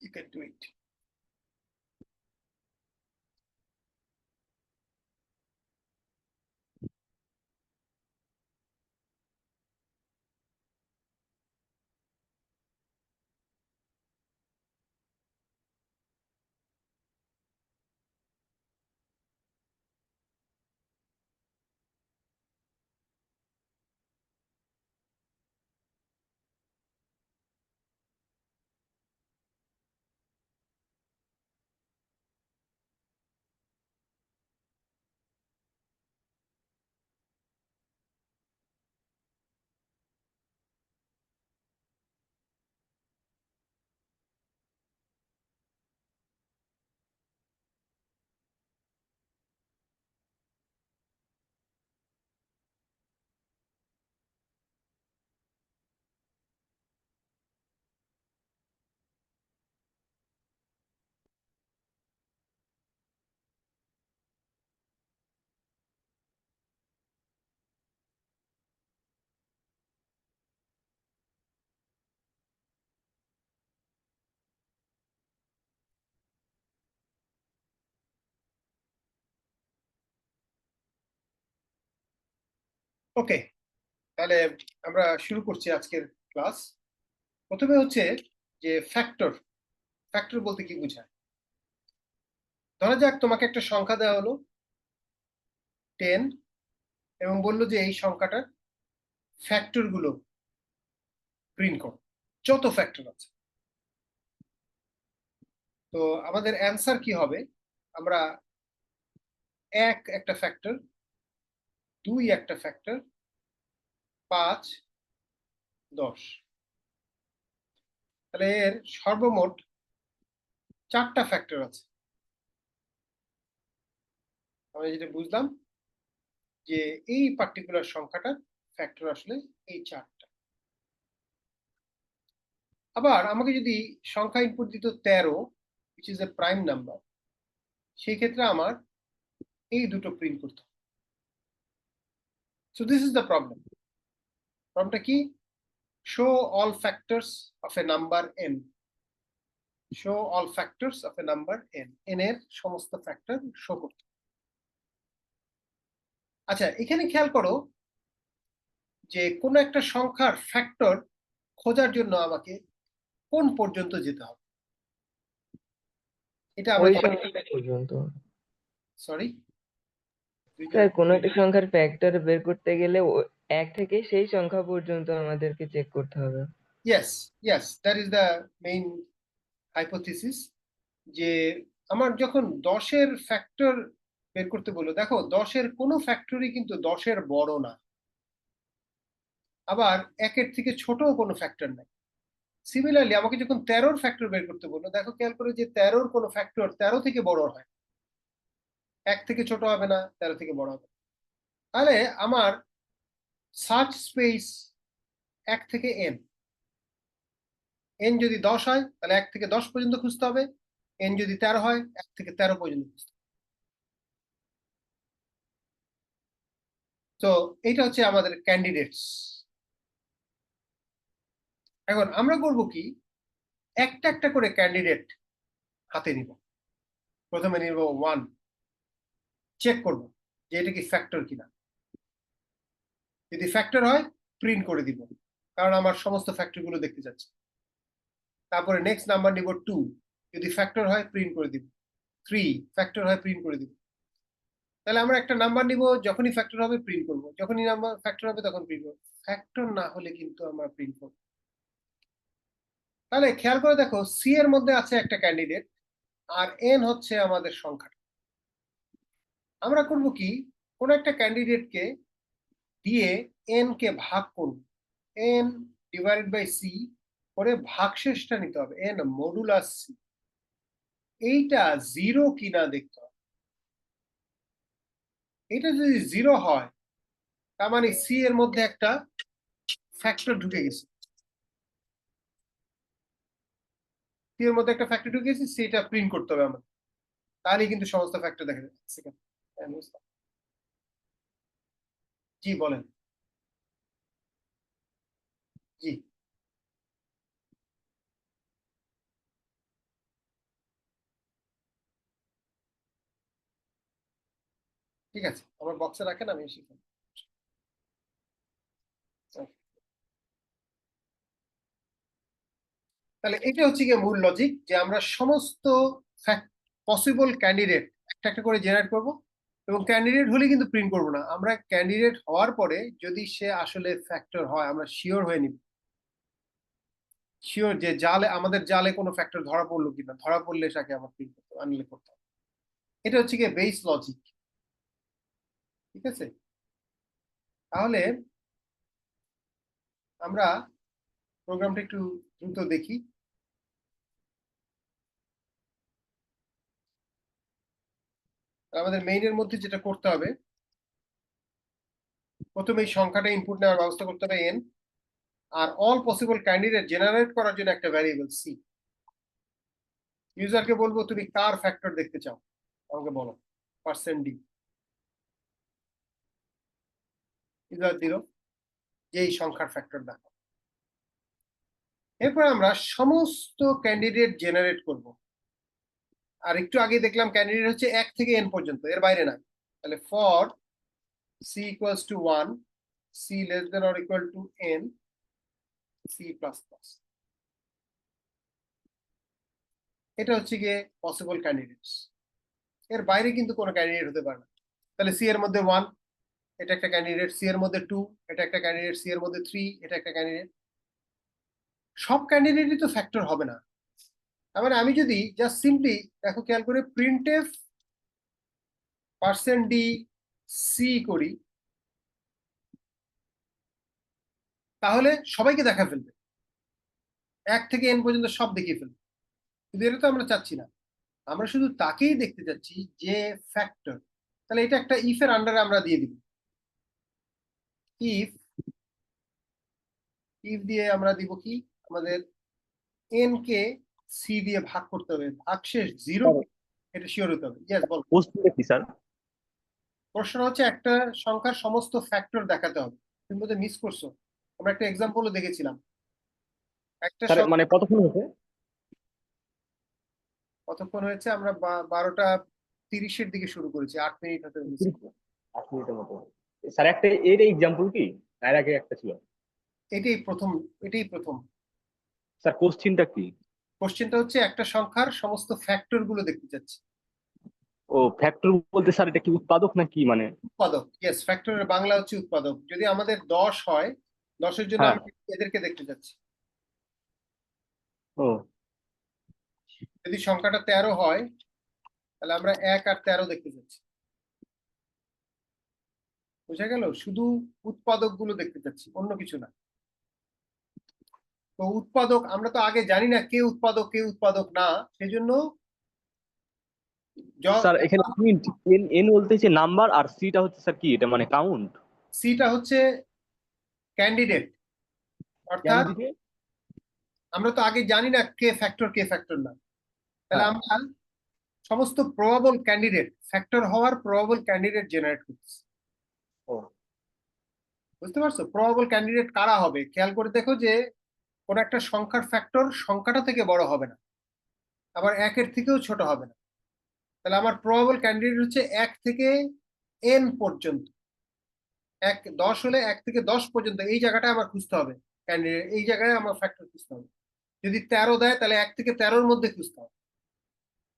You can do it. ওকে, তাহলে আমরা শুরু করছি আজকের ক্লাস। প্রথমে হচ্ছে যে ফ্যাক্টর। ফ্যাক্টর বলতে কি বোঝায়? ধরা যাক তোমাকে একটা সংখ্যা দেওয়া হলো 10 এবং বললো যে এই সংখ্যাটার ফ্যাক্টর গুলো প্রিন্ট করো, যত ফ্যাক্টর আছে। তো আমাদের অ্যান্সার কি হবে? আমরা 1 একটা ফ্যাক্টর, 2 একটা ফ্যাক্টর, 5, 10, তাহলে এর সর্বমোট 4টা ফ্যাক্টর আছে। আমরা যেটা বুঝলাম যে এই পার্টিকুলার সংখ্যাটার ফ্যাক্টর আসলে এই 4টা। আবার আমাকে যদি সংখ্যা ইনপুট দিত 13, which is a prime number, সেই ক্ষেত্রে আমার এই দুটো প্রিন্ট করতে হবে। So this is the problem. প্রবলেমটা কি? show all factors of a number n. show all factors of a number n. n এর সমস্ত ফ্যাক্টর শো করতে। আচ্ছা, এখানে খেয়াল করো যে কোন একটা সংখ্যার ফ্যাক্টর খোঁজার জন্য আমাকে কোন পর্যন্ত যেতে হবে? এটা ওই আমরা সংখ্যাটা পর্যন্ত। সরি, স্যার কোনো একটা সংখ্যার ফ্যাক্টর বের করতে গেলে 1 থেকে সেই সংখ্যা পর্যন্ত আমাদেরকে চেক করতে হবে। yes yes that is the main hypothesis, যে আমার যখন 10-এর ফ্যাক্টর বের করতে বলো, দেখো 10-এর কোনো ফ্যাক্টরই কিন্তু 10-এর বড় না, আবার 1-এর থেকে ছোটও কোনো ফ্যাক্টর নাই। সিমিলারলি আমাকে যখন 13-র ফ্যাক্টর বের করতে বললো, দেখো খেয়াল করে যে 13-র কোনো ফ্যাক্টর 13 থেকে বড় হয়, 1 থেকে ছোট হবে না, 13 থেকে বড় হবে। তাহলে আমার সার্চ স্পেস 1 থেকে n, n যদি 10 হয় তাহলে 1 থেকে 10 পর্যন্ত খুঁজতে হবে, n যদি 13 হয় 1 থেকে 13 পর্যন্ত খুঁজতে হবে। তো এটা হচ্ছে আমাদের ক্যান্ডিডেটস। এখন আমরা করব কি, একটা একটা করে ক্যান্ডিডেট হাতে নিব। প্রথমে নিব 1, চেক করব যে এটা কি ফ্যাক্টর কিনা। যদি ফ্যাক্টর হয় প্রিন্ট করে দিব, কারণ আমার সমস্ত ফ্যাক্টর গুলো দেখতে যাচ্ছে। তারপরে নেক্সট নাম্বার নিব 2, যদি ফ্যাক্টর হয় প্রিন্ট করে দিব। 3, ফ্যাক্টর হয় প্রিন্ট করে দিব। তাহলে আমরা একটা নাম্বার নিব, যখনই ফ্যাক্টর হবে প্রিন্ট করব, যখনই নাম্বার ফ্যাক্টর হবে তখন প্রিন্ট করব। ফ্যাক্টর না হলে কিন্তু আমরা প্রিন্ট করব। তাহলে খেয়াল করে দেখো, সি এর মধ্যে আছে একটা ক্যান্ডিডেট আর এন হচ্ছে আমাদের সংখ্যা। আমরা করব কি, কোন একটা ক্যান্ডিডেটকে দিয়ে এন কে ভাগ করব, এন ডিভাইডেড বাই সি করে ভাগশেষটা নিতে হবে, এন মডুলাস সি। এইটা জিরো কিনা দেখতে হবে। এটা যদি জিরো হয় তার মানে সি এর মধ্যে একটা ফ্যাক্টর ঢুকে গেছে, সি এর মধ্যে একটা ফ্যাক্টর ঢুকে গেছে, সেটা প্রিন্ট করতে হবে আমাদের, তাহলে কিন্তু সমস্ত ফ্যাক্টর দেখা যাচ্ছে। জি বলেন। জি ঠিক আছে, আমার বক্সে রাখেন, আমি শিখি। তাহলে এটা হচ্ছে গিয়ে মূল লজিক, যে আমরা সমস্ত পসিবল ক্যান্ডিডেট একটা একটা করে জেনারেট করব, এবং ক্যান্ডিডেট হলে কিন্তু প্রিন্ট করব না, আমরা ক্যান্ডিডেট হওয়ার পরে যদি সে আসলে ফ্যাক্টর হয় আমরা শিওর হয়ে নিব, শিওর যে জালে আমাদের জালে কোনো ফ্যাক্টর ধরা পড়লো কিনা, ধরা পড়লে তাকে আমার প্রিন্ট করতে আনলে করতে হবে। এটা হচ্ছে গিয়ে বেস লজিক। ঠিক আছে, তাহলে আমরা প্রোগ্রামটা একটু দ্রুত দেখি। আমাদের মেইনের মধ্যে যেটা করতে হবে, প্রথমে এই সংখ্যাটা ইনপুট নেওয়ার ব্যবস্থা করতে হবে n, আর অল পসিবল ক্যান্ডিডেট জেনারেট করার জন্য একটা ভ্যারিয়েবল সি। ইউজারকে বলবো তুমি কার ফ্যাক্টর দেখতে চাও, আমাকে বলো %d। ইউজার দিল যে এই সংখ্যার ফ্যাক্টর দেখো। এরপর আমরা সমস্ত ক্যান্ডিডেট জেনারেট করব। আর একটু আগে দেখলাম ক্যান্ডিডেট হচ্ছে 1 থেকে n পর্যন্ত, এর বাইরে না। তাহলে for c equals to 1, c less than or equal to n, c plus plus। এটা হচ্ছে গিয়ে পসিবল ক্যান্ডিডেটস, এর বাইরে কিন্তু কোনো ক্যান্ডিডেট হতে পারে না। তাহলে সি এর মধ্যে 1, এটা একটা ক্যান্ডিডেট, সি এর মধ্যে 2, এটা একটা ক্যান্ডিডেট, সি এর মধ্যে 3, এটা একটা ক্যান্ডিডেট। সব ক্যান্ডিডেটই তো ফ্যাক্টর হবে না। তার মানে আমি যদি জাস্ট সিম্পলি দেখো খেয়াল করে প্রিন্টএফ %d c করি, তাহলে সবাইকে দেখা ফেলবে, 1 থেকে n পর্যন্ত সব দেখিয়ে ফেলবে। কিন্তু এটা তো আমরা চাচ্ছি না, আমরা শুধু তাকেই দেখতে চাচ্ছি যে ফ্যাক্টর। তাহলে এটা একটা ইফ এর আন্ডারে আমরা দিয়ে দিব, ইফ ইফ দিয়ে আমরা দিব কি, আমাদের n কে c দিয়ে ভাগ করতে হবে, ভাগশেষ 0, এটা শিওর হতে হবে। ইয়েস বল। কোশ্চেনটা কি স্যার? প্রশ্ন হচ্ছে একটা সংখ্যার সমস্ত ফ্যাক্টর দেখাতে হবে, তুমি বোধহয় মিস করছো, আমরা একটা এক্সাম্পলও দেখেছিলাম। একটা স্যার মানে কতক্ষণ হয়েছে? কতক্ষণ হয়েছে, আমরা 12টা 30-এর দিকে শুরু করেছি, 8 মিনিট হতে মিস। 8 মিনিটের মতো। স্যার একটা এর এক্সাম্পল কি, এর আগে একটা ছিল? এটাই প্রথম, এটাই প্রথম। স্যার কোশ্চেনটা কি? কোশ্চেনটা হচ্ছে একটা সংখ্যার সমস্ত ফ্যাক্টর গুলো দেখতে চাচ্ছি। ও ফ্যাক্টর বলতে স্যার এটা কি উৎপাদক নাকি মানে? উৎপাদক, ইয়েস, ফ্যাক্টরের বাংলা হচ্ছে উৎপাদক। যদি আমাদের 10 হয়, 10-এর জন্য হ্যাঁ। আমি এদেরকে দেখতে চাচ্ছি। ও যদি সংখ্যাটা 13 হয়, তাহলে আমরা 1 আর 13 দেখতে চাচ্ছি। বুঝা গেল, শুধু উৎপাদক গুলো দেখতে চাচ্ছি, অন্য কিছু না। তো উৎপাদক আমরা তো আগে জানি না কে উৎপাদক কে উৎপাদক না, সেজন্য স্যার এখানে এন এন বলতে হচ্ছে নাম্বার, আর সিটা হচ্ছে স্যার কি, এটা মানে কাউন্ট? সিটা হচ্ছে ক্যান্ডিডেট, অর্থাৎ ক্যান্ডিডেট। আমরা তো আগে জানি না কে ফ্যাক্টর না। তাহলে হ্যাঁ। আমরা সমস্ত প্রবাবল ক্যান্ডিডেট, ফ্যাক্টর হওয়ার প্রবাবল ক্যান্ডিডেট জেনারেট করছি। ও বুঝতে পারছো, প্রবাবল ক্যান্ডিডেট কারা হবে, খেয়াল করে দেখো যে কোন একটা সংখ্যার ফ্যাক্টর সংখ্যাটা থেকে বড় হবে না, আবার 1-এর থেকেও ছোট হবে না। তাহলে আমার প্রবাবল ক্যান্ডিডেট হচ্ছে 1 থেকে n পর্যন্ত। 10 হলে 1 থেকে 10 পর্যন্ত, এই জায়গাটা আমার খুঁজতে হবে ক্যান্ডিডেট, এই জায়গায় আমার ফ্যাক্টর খুঁজতে হবে। যদি 13 দেয় তাহলে 1 থেকে 13-এর মধ্যে খুঁজতে হবে।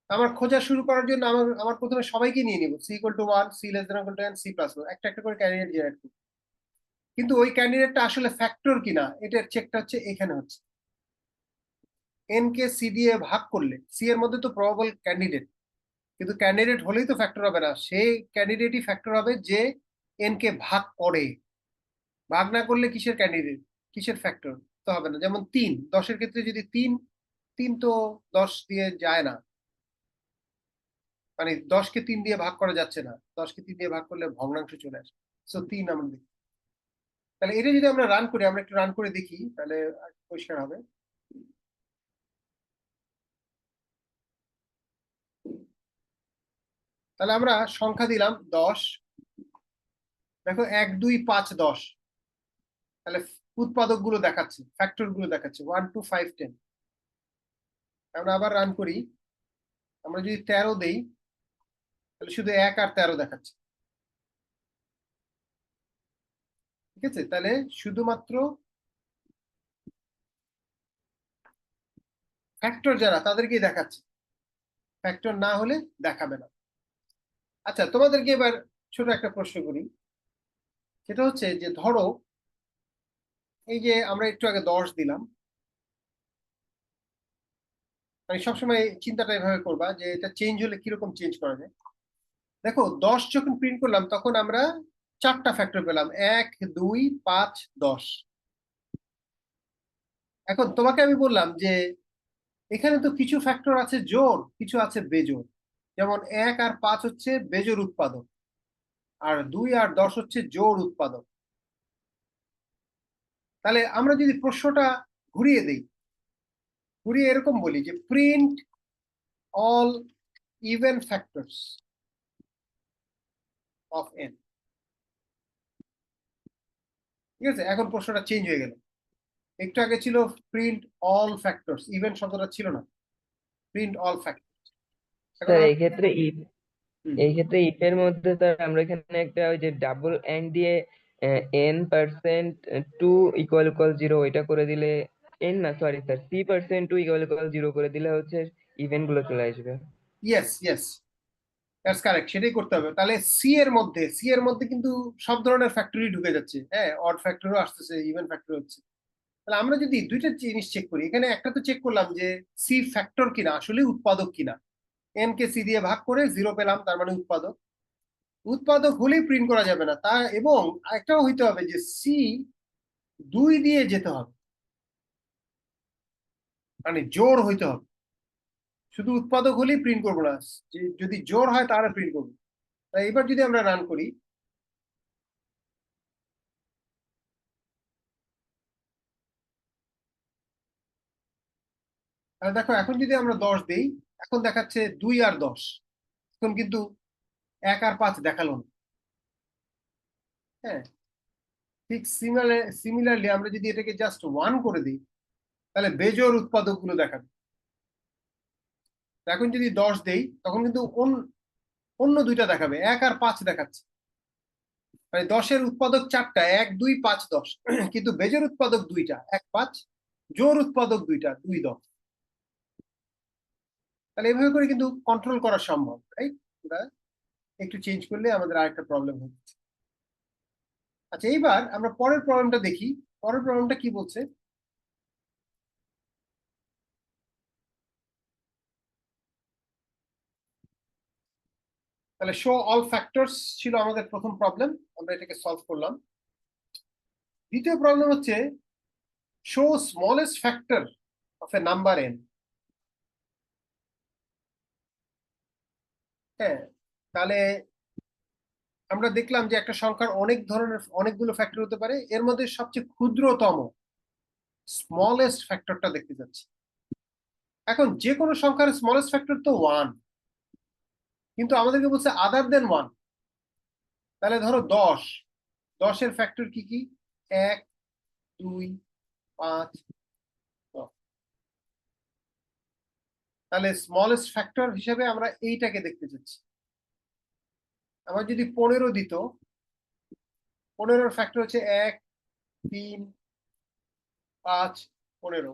আমার খোঁজা শুরু করার জন্য আমার আমার প্রথমে সবাইকে নিয়ে নিব, C equal to 1, C less than equal to n, C plus, একটা একটা করে ক্যান্ডিডেট জেনারেট করব। কিন্তু ওই ক্যান্ডিডেটটা আসলে ফ্যাক্টর কিনা, এটার চেকটা হচ্ছে এখানে হচ্ছে। n কে c দিয়ে ভাগ করলে, সি এর মধ্যে তো প্রবাবল ক্যান্ডিডেট, কিন্তু ক্যান্ডিডেট হলেই তো ফ্যাক্টর হবে না, সেই ক্যান্ডিডেটই ফ্যাক্টর হবে যে n কে ভাগ করে। ভাগ না করলে কিসের ক্যান্ডিডেট, কিসের ফ্যাক্টর তো হবে না। যেমন 3, 10-এর ক্ষেত্রে যদি 3, 3 তো 10 দিয়ে যায় না, মানে 10-কে 3 দিয়ে ভাগ করা যাচ্ছে না, 10-কে 3 দিয়ে ভাগ করলে ভগ্নাংশ চলে আসে। সো 3 আমরা দেখি। তাহলে এটা যদি আমরা রান করি, আমরা একটু রান করে দেখি, তাহলে পরিষ্কার হবে। তাহলে আমরা সংখ্যা দিলাম 10, দেখো 1, 2, 5, 10। তাহলে উৎপাদক গুলো দেখাচ্ছে, ফ্যাক্টর গুলো দেখাচ্ছে 1, 2, 5, 10। আমরা আবার রান করি, আমরা যদি 13 দেই, তাহলে শুধু 1 আর 13 দেখাচ্ছে। ঠিক আছে, তাহলে শুধুমাত্র ফ্যাক্টর যারা তাদেরকেই দেখাচ্ছে, ফ্যাক্টর না হলে দেখাবে না। আচ্ছা, তোমাদেরকে এবার ছোট একটা প্রশ্ন করি, সেটা হচ্ছে যে ধরো এই যে আমরা একটু আগে 10 দিলাম, মানে সবসময় চিন্তাটা এভাবে করবা যে এটা চেঞ্জ হলে কিরকম চেঞ্জ করা যায়। দেখো 10 যখন প্রিন্ট করলাম তখন আমরা 4টা ফ্যাক্টর পেলাম, 1 2 5 10। এখন তোমাকে আমি বললাম যে এখানে তো কিছু ফ্যাক্টর আছে জোড়, কিছু আছে বেজোড়। যেমন 1 আর 5 হচ্ছে বেজোড় উৎপাদক, আর 2 আর 10 হচ্ছে জোড় উৎপাদক। তাহলে আমরা যদি প্রশ্নটা ঘুরিয়ে দেই, ঘুরিয়ে এরকম বলি যে print all even factors of N. ঠিক আছে, এখন প্রশ্নটা চেঞ্জ হয়ে গেল। একটু আগে ছিল প্রিন্ট অল ফ্যাক্টরস, ইভেন শব্দটা ছিল না, প্রিন্ট অল ফ্যাক্টরস। এখন স্যার এই ক্ষেত্রে ইফ হুম, ইফ এর মধ্যে স্যার আমরা এখানে একটা ওই যে ডাবল এন্ড দিয়ে n% 2 ইকুয়াল ইকুয়াল 0 এটা করে দিলে, n না sorry sir c%2 equal equal 0 করে দিলে হচ্ছে ইভেন্ট গুলো চলে আসবে। ইয়েস ইয়েস, দ্যাটস কারেক্ট, সেটাই করতে হবে। তাহলে সি এর মধ্যে কিন্তু সব ধরনের ফ্যাক্টরি ঢুকে যাচ্ছে, হ্যাঁ, অড ফ্যাক্টরও আসতেছে, ইভেন ফ্যাক্টর হচ্ছে। তাহলে আমরা যদি দুইটা জিনিস চেক করি, এখানে একটা তো চেক করলাম যে সি ফ্যাক্টর কিনা, আসলে উৎপাদক কিনা। এন কে সি দিয়ে ভাগ করে 0 পেলাম, তার মানে উৎপাদক। উৎপাদক হলেই প্রিন্ট করা যাবে না তা, এবং একটাও হইতে হবে যে সি 2 দিয়ে যেতে হবে, মানে জোড় হইতে হবে। শুধু উৎপাদক হলেই প্রিন্ট করবো না, যে যদি জোড় হয় তাহলে প্রিন্ট করবো। তাই এবার যদি আমরা রান করি, তাহলে দেখো এখন যদি আমরা 10 দেই, এখন দেখাচ্ছে 2 আর 10, এখন কিন্তু 1 আর 5 দেখালো না। হ্যাঁ, ঠিক সিমিলারলি আমরা যদি এটাকে জাস্ট 1 করে দিই, তাহলে বেজোড় উৎপাদক গুলো দেখাবে। এখন যদি 10 দেই তখন কিন্তু অন্য দুইটা দেখাবে, 1 আর 5 দেখাচ্ছে। মানে 10-এর উৎপাদক 4টা, 1 2 5 10, কিন্তু বেজোড় উৎপাদক দুইটা, 1 5, জোড় উৎপাদক দুইটা, 2 10। তাহলে এভাবে করে কিন্তু কন্ট্রোল করা সম্ভব, রাইট? আমরা একটু চেঞ্জ করলে আমাদের আরেকটা প্রবলেম হচ্ছে। আচ্ছা, এইবার আমরা পরের প্রবলেমটা দেখি। পরের প্রবলেমটা কি বলছে, তাহলে শো অল ফ্যাক্টরস ছিল আমাদের প্রথম প্রবলেম, আমরা এটাকে সলভ করলাম। দ্বিতীয় প্রবলেম হচ্ছে show smallest factor of A number N. হ্যাঁ, তাহলে আমরা দেখলাম যে একটা সংখ্যার অনেক ধরনের অনেকগুলো ফ্যাক্টর হতে পারে, এর মধ্যে সবচেয়ে ক্ষুদ্রতম স্মলেস্ট ফ্যাক্টরটা দেখতে যাচ্ছি। এখন যে কোনো সংখ্যার স্মলেস্ট ফ্যাক্টর তো 1, কিন্তু আমাদেরকে বলছে আদার দেন 1। তাহলে ধরো 10, 10-এর ফ্যাক্টর কি কি, 1 2 5 10। তাহলে স্মলেস্ট ফ্যাক্টর হিসেবে আমরা এইটাকে দেখতে চাচ্ছি। আমার যদি 15 দিত, 15-এর ফ্যাক্টর হচ্ছে 1 3 5 15।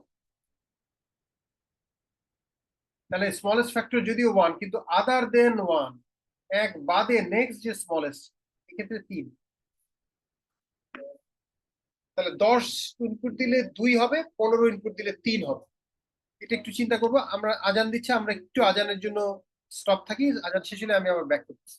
তাহলে স্মলেস্ট ফ্যাক্টর যদিও 1, কিন্তু আদার দেন 1, এক বাদে নেক্সট যে স্মলেস্ট, এক্ষেত্রে 3। তাহলে 10 ইনপুট দিলে 2 হবে, 15 ইনপুট দিলে 3 হবে। এটা একটু চিন্তা করবো। আমরা আজান দিচ্ছে, আমরা একটু আজানের জন্য স্টপ থাকি, আজান শেষ হলে আমি আবার ব্যাক করতেছি।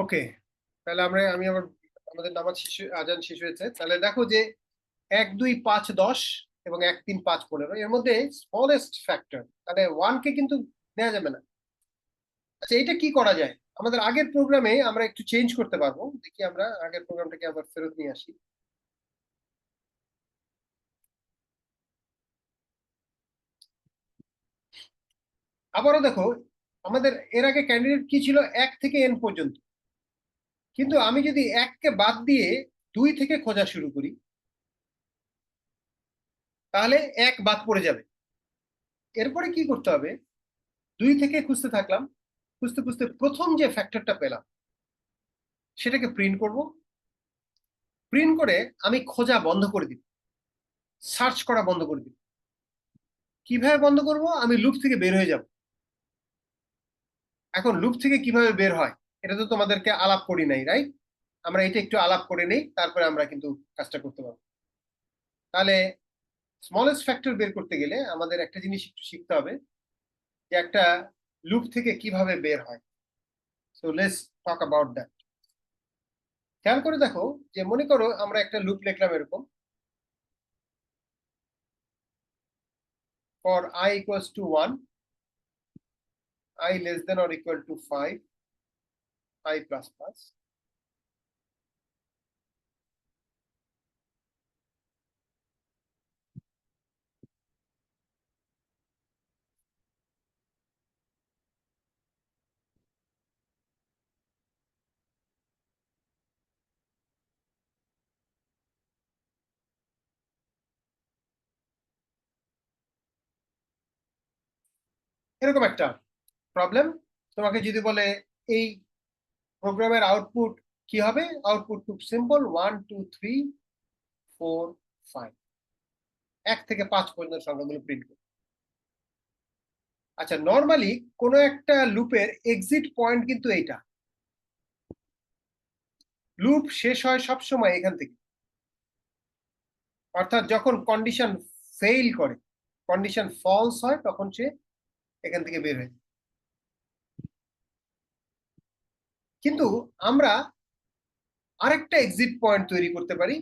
ওকে, তাহলে আমি আবার আমাদের নামাজ আজান শেষ হয়েছে। তাহলে দেখো যে 1 2 5 10 এবং 1 3 5 15 এর মধ্যে স্মলেস্ট ফ্যাক্টর, তাহলে 1 কে কিন্তু নেওয়া যাবে না। আচ্ছা, এটা কি করা যায়? আমাদের আগের প্রোগ্রামে আমরা একটু চেঞ্জ করতে পারবো। দেখি আমরা আগের প্রোগ্রামটাকে আবার ফেরত নিয়ে আসি। আবারও দেখো, আমাদের এর আগে ক্যান্ডিডেট কি ছিল, 1 থেকে n পর্যন্ত। কিন্তু আমি যদি 1 কে বাদ দিয়ে 2 থেকে খোঁজা শুরু করি, তাহলে 1 বাদ পড়ে যাবে। এরপরে কি করতে হবে, 2 থেকে খুঁজতে থাকলাম, খুঁজতে খুঁজতে প্রথম যে ফ্যাক্টরটা পেলাম সেটাকে প্রিন্ট করব। প্রিন্ট করে আমি খোঁজা বন্ধ করে দিব, সার্চ করা বন্ধ করে দিব। কিভাবে বন্ধ করব? আমি লুপ থেকে বের হয়ে যাব। এখন লুপ থেকে কিভাবে বের হয় এটা তো তোমাদেরকে আলাপ করি নাই, রাইট? আমরা এটা একটু আলাপ করে নেই, তারপরে আমরা কিন্তু কাজটা করতে পারবো। তাহলে স্মলেস্ট ফ্যাক্টর বের করতে গেলে আমাদের একটা জিনিস একটু শিখতে হবে, যে একটা লুপ থেকে কিভাবে বের হয়। So let's talk about that. খেয়াল করে দেখো, যে মনে করো আমরা একটা লুপ লিখলাম এরকম, for I equals to 1, I less than or equal to 5, I plus plus। এরকম একটা প্রবলেম তোমাকে যদি বলে এই প্রোগ্রামের আউটপুট কি হবে, আউটপুট খুব সিম্পল, 1 2 3 4 5, 1 থেকে 5 পর্যন্ত সংখ্যাগুলো প্রিন্ট করবে। আচ্ছা, নর্মালি কোন একটা লুপের এক্সিট পয়েন্ট কিন্তু এইটা। লুপ শেষ হয় সবসময় এখান থেকে, অর্থাৎ যখন কন্ডিশন ফেইল করে, কন্ডিশন ফলস হয়, তখন সে এখান থেকে বের হয়। কিন্তু আমরা আরেকটা এক্সিট পয়েন্ট তৈরি করতে পারি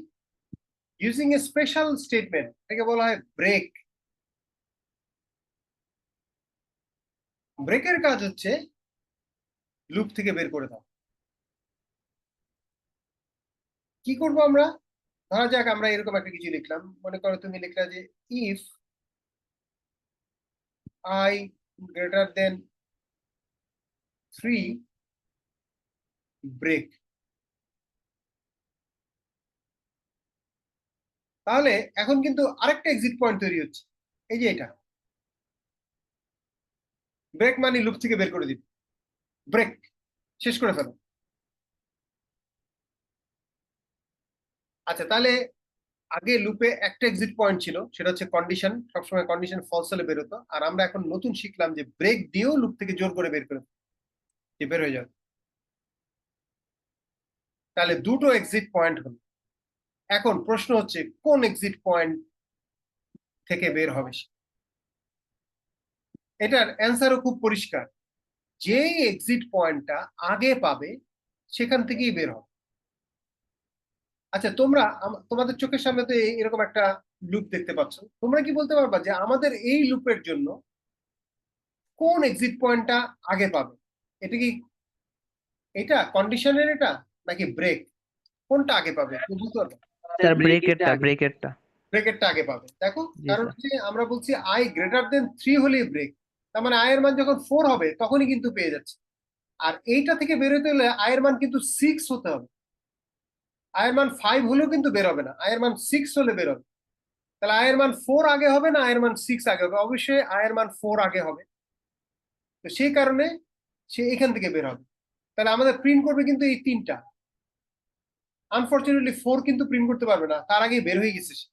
ইউজিং এ স্পেশাল স্টেটমেন্ট, এটাকে বলা হয় ব্রেক। ব্রেকের কাজ হচ্ছে লুপ থেকে বের করে দাও। কি করব আমরা? ধরা যাক আমরা এরকম একটা কিছু লিখলাম, মনে করো তুমি লিখলা যে if I greater than 3 break. তাহলে এখন কিন্তু আরেকটা এক্সিট পয়েন্ট তৈরি হচ্ছে, এই যে এটা। ব্রেক মানে লুপ থেকে বের করে দিবে, ব্রেক, শেষ করে ফেলো। আচ্ছা, তাহলে আগে লুপে একটা এক্সিট পয়েন্ট ছিল, সেটা হচ্ছে কন্ডিশন, সবসময় কন্ডিশন ফলস হলে বের হতো। আর আমরা এখন নতুন শিখলাম যে ব্রেক দিয়েও লুপ থেকে জোর করে বের করে বের হয়ে যাবে। তাহলে দুটো এক্সিট পয়েন্ট হলো। এখন প্রশ্ন হচ্ছে কোন এক্সিট পয়েন্ট থেকে বের হবে সে? এটার অ্যান্সারও খুব পরিষ্কার, যে এক্সিট পয়েন্টটা আগে পাবে সেখান থেকেই বের হবে। আচ্ছা, তোমরা তোমাদের চোখের সামনে তো এরকম একটা লুপ দেখতে পাচ্ছ, তোমরা কি বলতে পারবা যে আমাদের এই লুপের জন্য কোন এক্সিট পয়েন্টটা আগে পাবে? এটা কি এটা কন্ডিশনের এটা, নাকি ব্রেক? কোনটা আগে পাবে বুঝতে পারবে? স্যার ব্রেকেরটা ব্রেকেরটা আগে পাবে। দেখো, জি কারণ স্যার। হচ্ছে আমরা বলছি I গ্রেটার দেন 3 হলেই ব্রেক, তার মানে I এর মান যখন 4 হবে তখনই কিন্তু পেয়ে যাচ্ছে। আর এইটা থেকে বের হতে হলে I এর মান কিন্তু 6 হতে হবে। I এর মান 5 হলেও কিন্তু বের হবে না, I এর মান 6 হলে বের হবে। তাহলে I এর মান 4 আগে হবে না I এর মান 6 আগে হবে? অবশ্যই I এর মান 4 আগে হবে। তো সেই কারণে সে এখান থেকে বের হবে। তাহলে আমাদের প্রিন্ট করবে কিন্তু এই তিনটা। আনফরচুনেটলি 4 কিন্তু প্রিন্ট করতে পারবে না, তার আগেই বের হয়ে গেছে সে।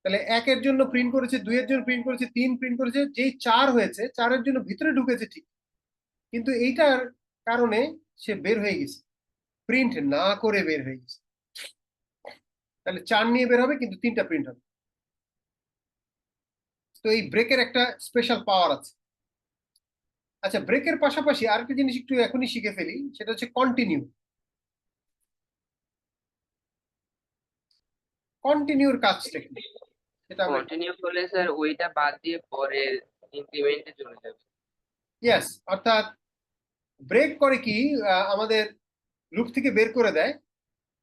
তাহলে 1 এর জন্য প্রিন্ট করেছে, 2 এর জন্য প্রিন্ট করেছে, 3 প্রিন্ট করেছে, যেই 4 হয়েছে 4 এর জন্য ভিতরে ঢুকেছে ঠিক, কিন্তু এইটার কারণে সে বের হয়ে গেছে, প্রিন্ট না করে বের হয়ে গেছে। তাহলে 4 নিয়ে বের হবে কিন্তু 3টা প্রিন্ট হবে। তো এই ব্রেকের একটা স্পেশাল পাওয়ার আছে। আচ্ছা, ব্রেকের পাশাপাশি আরেকটা জিনিস একটু এখনই শিখে ফেলি, সেটা হচ্ছে কন্টিনিউ। কন্টিনিউর কাজটা কি সেটা আমরা, কন্টিনিউ করলে স্যার ওইটা বাদ দিয়ে পরের ইনক্রিমেন্টে চলে যাবে। ইয়েস, অর্থাৎ ব্রেক করে কি আমাদের লুপ থেকে বের করে দেয়,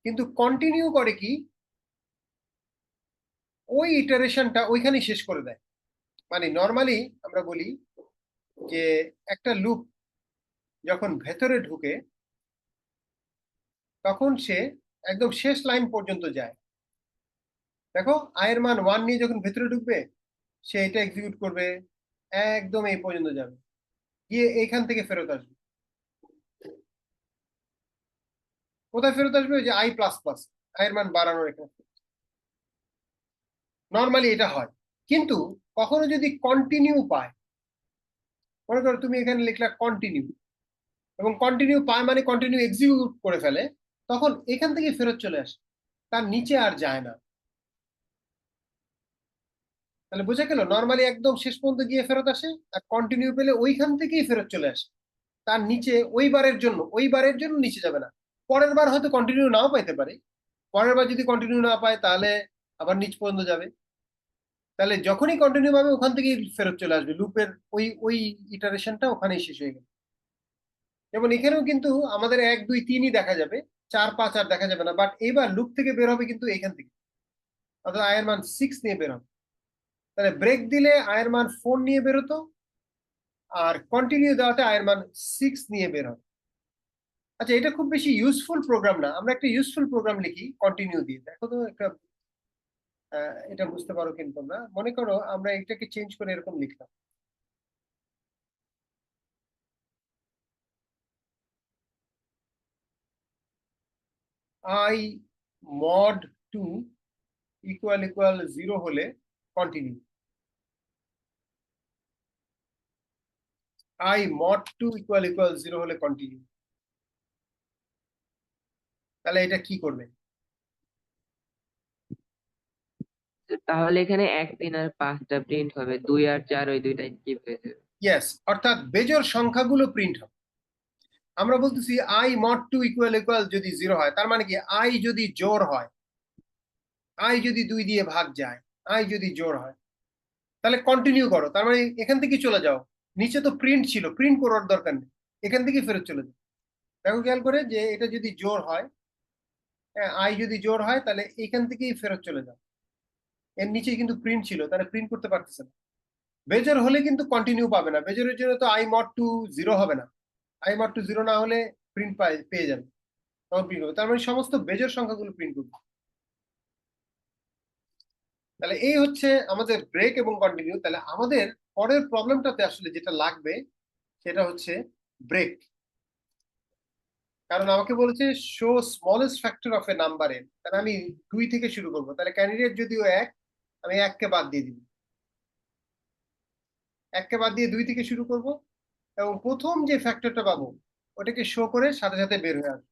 কিন্তু কন্টিনিউ করে কি ওই ইটারেশনটা ওইখানেই শেষ করে দেয়। মানে নর্মালি আমরা বলি যে একটা লুপ যখন ভেতরে ঢুকে তখন সে একদম শেষ লাইন পর্যন্ত যায়। দেখো, আয়ের মান 1 নিয়ে যখন ভেতরে ঢুকবে সে এটা এক্সিকিউট করবে, একদম এই পর্যন্ত যাবে, গিয়ে এইখান থেকে ফেরত আসবে। কোথায় ফেরত আসবে? ওই যে আই প্লাস প্লাস, আয়ের মান বাড়ানোর এখানে। নর্মালি এটা হয়, কিন্তু কখনো যদি কন্টিনিউ পায়, মনে করো তুমি এখানে লিখলা কন্টিনিউ, এবং কন্টিনিউ পায় মানে কন্টিনিউ এক্সিকিউট করে ফেলে, তখন এখান থেকে ফেরত চলে আসে, তার নিচে আর যায় না। তাহলে বোঝা গেল, নর্মালি একদম শেষ পর্যন্ত গিয়ে ফেরত আসে, আর কন্টিনিউ পেলে ওইখান থেকেই ফেরত চলে আসে, তার নিচে ওই বারের জন্য নিচে যাবে না। পরের বার হয়তো কন্টিনিউ নাও পাইতে পারে, পরের বার যদি কন্টিনিউ না পায় তাহলে আবার নিচ পর্যন্ত যাবে। তাহলে যখনই কন্টিনিউ পাবে ওখান থেকেই ফেরত চলে আসবে, লুপের ওই ওই ইটারেশনটা ওখানেই শেষ হয়ে গেল। যেমন এখানেও কিন্তু আমাদের 1 2 3ই দেখা যাবে, 4 5 আর দেখা যাবে না, বাট এইবার লুপ থেকে বের হবে কিন্তু এইখান থেকে, অর্থাৎ আয়ের মান 6 নিয়ে বের হবে। তাহলে ব্রেক দিলে আয়ের মান 4 নিয়ে বেরোতো, আর কন্টিনিউ দেওয়াতে আয়ের মান 6 নিয়ে বের হবে। আচ্ছা, এটা খুব বেশি ইউজফুল প্রোগ্রাম না, আমরা একটা ইউজফুল প্রোগ্রাম লিখি কন্টিনিউ দিয়ে, দেখো তো একটা এটা বুঝতে পারো কিন্তু তোমরা। মনে করো আমরা এটাকে চেঞ্জ করে এরকম লিখলাম, আই মড 2 ইকুয়াল ইকুয়াল 0 হলে continue, I mod 2 equal equal 0 হলে কন্টিনিউ। তাহলে এটা কি করবে? তাহলে এখানে 1 3 আর 5টা প্রিন্ট হবে, 2 আর 4 ওই দুইটা স্কিপ হয়ে যাবে। ইয়েস, অর্থাৎ বেজোড় সংখ্যাগুলো প্রিন্ট হবে। আমরা বলতেছি আই মড 2 ইকুয়াল ইকুয়াল যদি 0 হয়, তার মানে কি আই যদি জোড় হয়, আই যদি 2 দিয়ে ভাগ যায়, আই যদি জোড় হয়, তাহলে কন্টিনিউ করো, তার মানে এখান থেকে চলে যাও। নিচে তো প্রিন্ট ছিল, প্রিন্ট করার দরকার নেই, এখান থেকে ফেরত চলে যাও। দেখো খেয়াল করে যে এটা যদি জোড় হয়, হ্যাঁ, আই যদি জোড় হয় তাহলে এখান থেকেই ফেরত চলে যাও। এর নিচে কিন্তু প্রিন্ট ছিল, তাহলে প্রিন্ট করতে পারতেছে না। বেজোড় হলে কিন্তু কন্টিনিউ পাবে না, বেজোড়ের জন্য তো আই মড 2 0 হবে না, আই মড 2 0 না হলে প্রিন্ট পেয়ে যাবে, তখন প্রিন্ট হবে। তার মানে সমস্ত বেজোড় সংখ্যাগুলো প্রিন্ট করবে। তাহলে এই হচ্ছে আমাদের ব্রেক এবং কন্টিনিউ। তাহলে আমাদের পরের প্রবলেমটাতে আসলে যেটা লাগবে সেটা হচ্ছে ব্রেক, কারণ আমাকে বলেছে show smallest factor of A number N, তাহলে আমি 2 থেকে শুরু করবো। তাহলে ক্যান্ডিডেট যদিও 1, আমি 1কে বাদ দিয়ে দিব, 1কে বাদ দিয়ে 2 থেকে শুরু করব, এবং প্রথম যে ফ্যাক্টরটা পাবো ওটাকে শো করে সাথে সাথে বের হয়ে আসবে।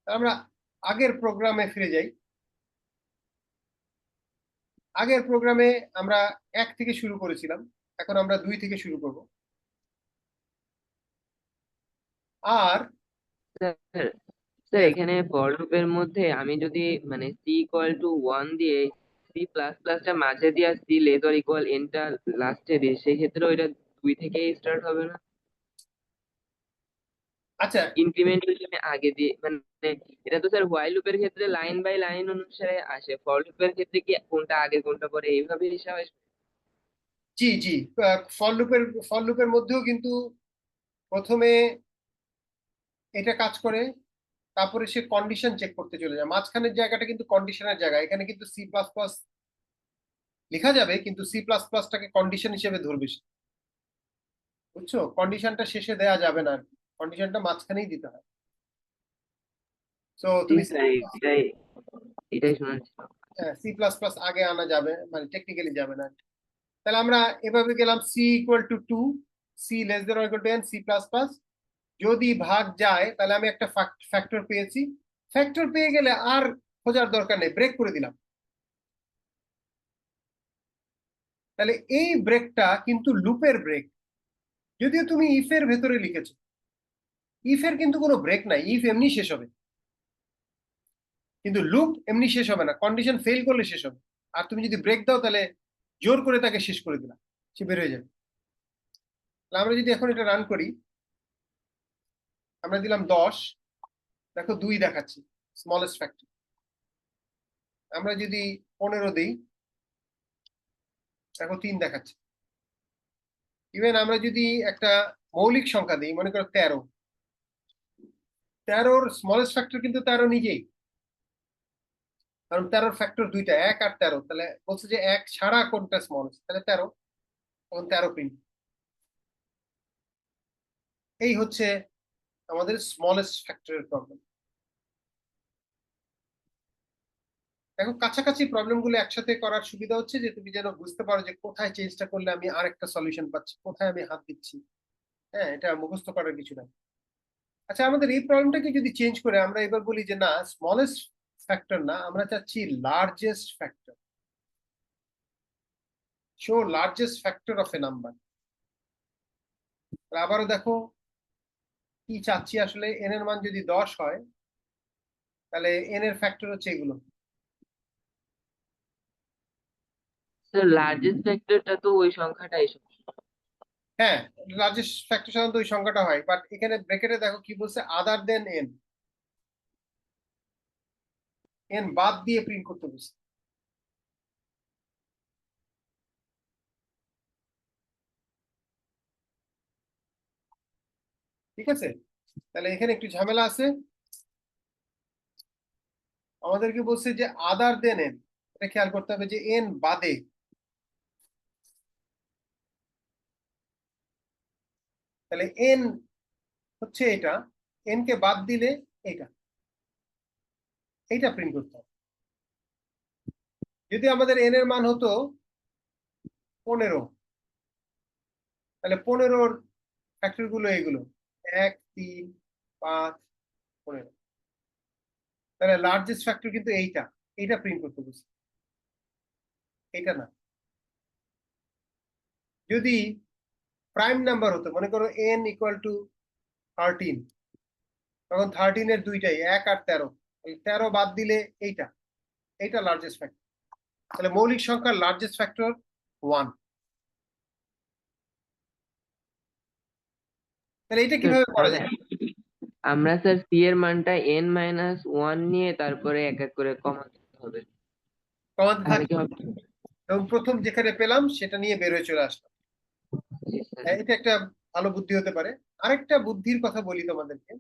আমরা আগের প্রোগ্রামে ফিরে যাই। আগের প্রোগ্রামে আমরা 1 থেকে শুরু করেছিলাম, এখন আমরা 2 থেকে শুরু করব। আর স্যার স্যার এখানে ফর লুপের মধ্যে আমি যদি মানে সি ইকুয়াল টু 1 দিয়ে সি প্লাস প্লাসটা মাঝে দিয়ে আর সি লেস অর ইকুয়াল এনটা লাস্টে দিই, সেই ক্ষেত্রে ওইটা 2 থেকেই স্টার্ট হবে না? আচ্ছা, ইনক্রিমেন্ট আমি আগে দিয়ে মানে, এটা তো স্যার হোয়াইল লুপের ক্ষেত্রে লাইন বাই লাইন অনুসারে আসে, ফর লুপের ক্ষেত্রে কি কোনটা আগে কোনটা পরে এইভাবে হিসাব আসবে? জি জি, ফর লুপের মধ্যেও কিন্তু প্রথমে এটা কাজ করে, তারপরে সে কন্ডিশন চেক করতে চলে যায়, মাঝখানের জায়গাটা কিন্তু কন্ডিশনের জায়গা। এখানে কিন্তু সি প্লাস প্লাস লেখা যাবে, কিন্তু সি প্লাস প্লাসটাকে কন্ডিশন হিসেবে ধরবে সে। বুঝছো, কন্ডিশনটা শেষে দেয়া যাবে না, কন্ডিশনটা মাঝখানেই দিতে হয়। তো জি তুমি স্যার, এটাই এটাই শোনার ছিল। সি প্লাস প্লাস আগে আনা যাবে, মানে টেকনিক্যালি যাবে না। তাহলে আমরা এভাবে গেলাম, C equal to 2, C less than or equal to N, C plus plus. যদি ভাগ যায় তাহলে আমি একটা ফ্যাক্টর পেয়েছি, ফ্যাক্টর পেয়ে গেলে আর খোঁজার দরকার নেই, ব্রেক করে দিলাম। তাহলে এই ব্রেকটা কিন্তু লুপের ব্রেক, যদিও তুমি ইফ এর ভেতরে লিখেছো, ইফ এর কিন্তু কোনো ব্রেক নাই, ইফ এমনি শেষ হবে, কিন্তু লুপ এমনি শেষ হবে না, কন্ডিশন ফেল করলে শেষ হবে। আর তুমি যদি ব্রেক দাও তাহলে জোর করে তাকে শেষ করে দিলাম, সে বের হয়ে যাবে। তাহলে আমরা যদি এখন এটা রান করি, আমরা দিলাম 10, দেখো 2 দেখাচ্ছি স্মলেস্ট ফ্যাক্টর। আমরা যদি 15 দিই, দেখো 3 দেখাচ্ছে। ইভেন আমরা যদি একটা মৌলিক সংখ্যা দিই, মনে করো 13, 13-র স্মলেস্ট ফ্যাক্টর কিন্তু 13 নিজেই, কারণ 13-র ফ্যাক্টর দুইটা, 1 আর 13। তাহলে বলছে যে 1 ছাড়া কোনটা স্মলেস্ট, তাহলে 13, তখন 13 প্রিন্ট। এই হচ্ছে আমাদের স্মলেস্ট ফ্যাক্টরের প্রবলেম। দেখো কাছাকাছি প্রবলেম গুলো একসাথে করার সুবিধা হচ্ছে যে তুমি যেন বুঝতে পারো যে কোথায় চেঞ্জটা করলে আমি আরেকটা সলিউশন পাচ্ছি, কোথায় আমি হাত দিচ্ছি। হ্যাঁ, এটা মুখস্থ করার কিছু না। আচ্ছা, আমাদের এই প্রবলেমটাকে যদি চেঞ্জ করে আমরা এবার বলি যে না, স্মলেস্ট ফ্যাক্টর না, আমরা চাচ্ছি largest factor. Show largest factor of A number. আবারও দেখো কি চাচ্ছি, আসলে এন এর মান যদি 10 হয়, তাহলে এন এর ফ্যাক্টর হচ্ছে এগুলো। স্যার লার্জেস্ট ফ্যাক্টরটা তো ওই সংখ্যাটাই। হ্যাঁ, লার্জেস্ট ফ্যাক্টর সাধারণত ওই সংখ্যাটা হয়, বাট এখানে ব্র্যাকেটে দেখো কি বলছে, আদার দেন এন, এন বাদ দিয়ে প্রিন্ট করতে বলছে। ঠিক আছে, তাহলে এখানে একটু ঝামেলা আছে। আমাদেরকে বলছে যে আদার দেন এন, এটা খেয়াল করতে হবে যে এন বাদে। তাহলে এন হচ্ছে এটা, এন কে বাদ দিলে এটা, এইটা প্রিন্ট করতে হবে। যদি আমাদের এন এর মান হতো 15, তাহলে 15-র ফ্যাক্টর গুলো এগুলো, 1, 3, 5, 15। তাহলে লার্জেস্ট ফ্যাক্টর কিন্তু এইটা, এইটা প্রিন্ট করতে বলছে, এইটা না। যদি প্রাইম নাম্বার হতো, মনে করো এন ইকুয়াল টু 13, তখন 13-এর দুইটাই, 1 আর 13, 13 বাদ দিলে এইটা, এইটা লার্জেস্ট ফ্যাক্টর। তাহলে মৌলিক সংখ্যার লার্জেস্ট ফ্যাক্টর 1। তাহলে এটা কিভাবে করা তাহলে যায়? আমরা স্যার সি এর মানটা n-1 নিয়ে তারপরে এক এক করে কমাতে হবে, কমাতে তাহলে কি থাকবে, হবে? এবং প্রথম যেখানে পেলাম সেটা নিয়ে বের হয়ে চলে আসলাম। জি স্যার। এটা একটা ভালো বুদ্ধি হতে পারে। আরেকটা বুদ্ধির কথা বলি তোমাদেরকে।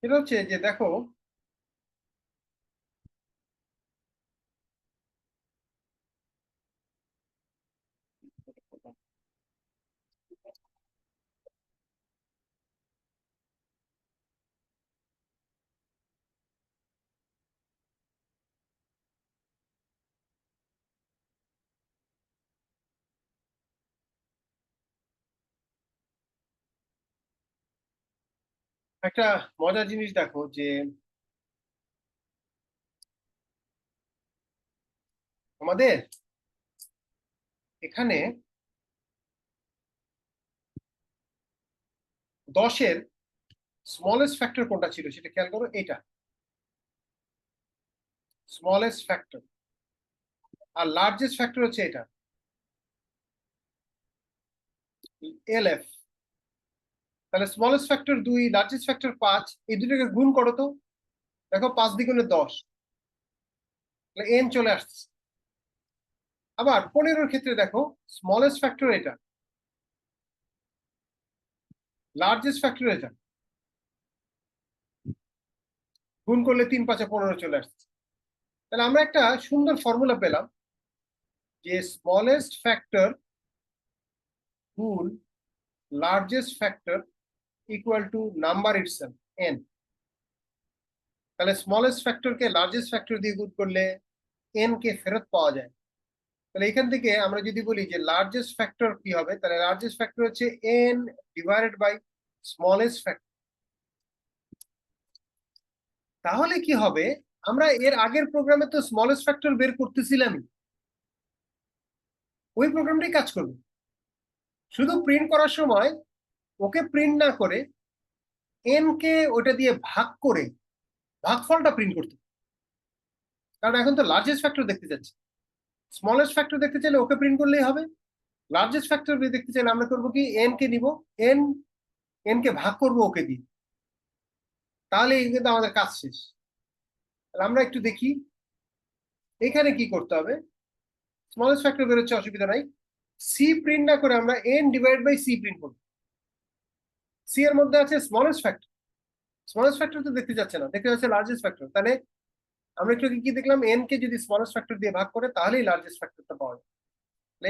সেটা হচ্ছে যে দেখো, একটা মজার জিনিস দেখো যে আমাদের এখানে 10-এর স্মলেস্ট ফ্যাক্টর কোনটা ছিল সেটা খেয়াল করো, এটা স্মলেস্ট ফ্যাক্টর, আর লার্জেস্ট ফ্যাক্টর হচ্ছে এটা এলএফ। তাহলে স্মলেস্ট ফ্যাক্টর 2, লার্জেস্ট ফ্যাক্টর 5, এই দুটোকে গুণ করো তো, দেখো 5 দ্বিগুণে 10, তাহলে এন চলে আসছে। আবার 15-র ক্ষেত্রে দেখো, স্মলেস্ট ফ্যাক্টর এটা, লার্জেস্ট ফ্যাক্টর এটা, গুণ করলে 3 5 15 চলে আসছে। তাহলে আমরা একটা সুন্দর ফর্মুলা পেলাম যে স্মলেস্ট ফ্যাক্টর গুণ largest factor equal to number itself N. তাহলে স্মলেস্ট ফ্যাক্টরকে লার্জেস্ট ফ্যাক্টর দিয়ে গুণ করলে এন কে ফেরত পাওয়া যায়। তাহলে এখান থেকে আমরা যদি বলি যে লার্জেস্ট ফ্যাক্টর কি হবে, তাহলে লার্জেস্ট ফ্যাক্টর হচ্ছে n divided by smallest factor. তাহলে কি হবে, আমরা এর আগের প্রোগ্রামে তো স্মলেস্ট ফ্যাক্টর বের করতেছিলামই, ওই প্রোগ্রামটাই কাজ করবে, শুধু প্রিন্ট করার সময় ওকে প্রিন্ট না করে n কে ওটা দিয়ে ভাগ করে ভাগফলটা প্রিন্ট করতে, কারণ এখন তো লার্জেস্ট ফ্যাক্টর দেখতে যাচ্ছে। স্মলেস্ট ফ্যাক্টর দেখতে চাইলে ওকে প্রিন্ট করলেই হবে, লার্জেস্ট ফ্যাক্টর দেখতে চাইলে আমরা করবো কি, n কে নিব, n কে ভাগ করবো ওকে দিয়ে, তাহলে কিন্তু আমাদের কাজ শেষ। তাহলে আমরা একটু দেখি এখানে কি করতে হবে। স্মলেস্ট ফ্যাক্টর বেরোচ্ছে, অসুবিধা নাই, সি প্রিন্ট না করে আমরা n divide by C print করবো। সি এর মধ্যে আছে স্মলেস্ট ফ্যাক্টর, স্মলেস্ট ফ্যাক্টর তো দেখতে যাচ্ছে না, দেখতে যাচ্ছে লার্জেস্ট ফ্যাক্টর। তাহলে আমরা একটু কি দেখলাম, n কে যদি স্মলেস্ট ফ্যাক্টর দিয়ে ভাগ করে তাহলেই লার্জেস্ট ফ্যাক্টরটা পাওয়া যায়।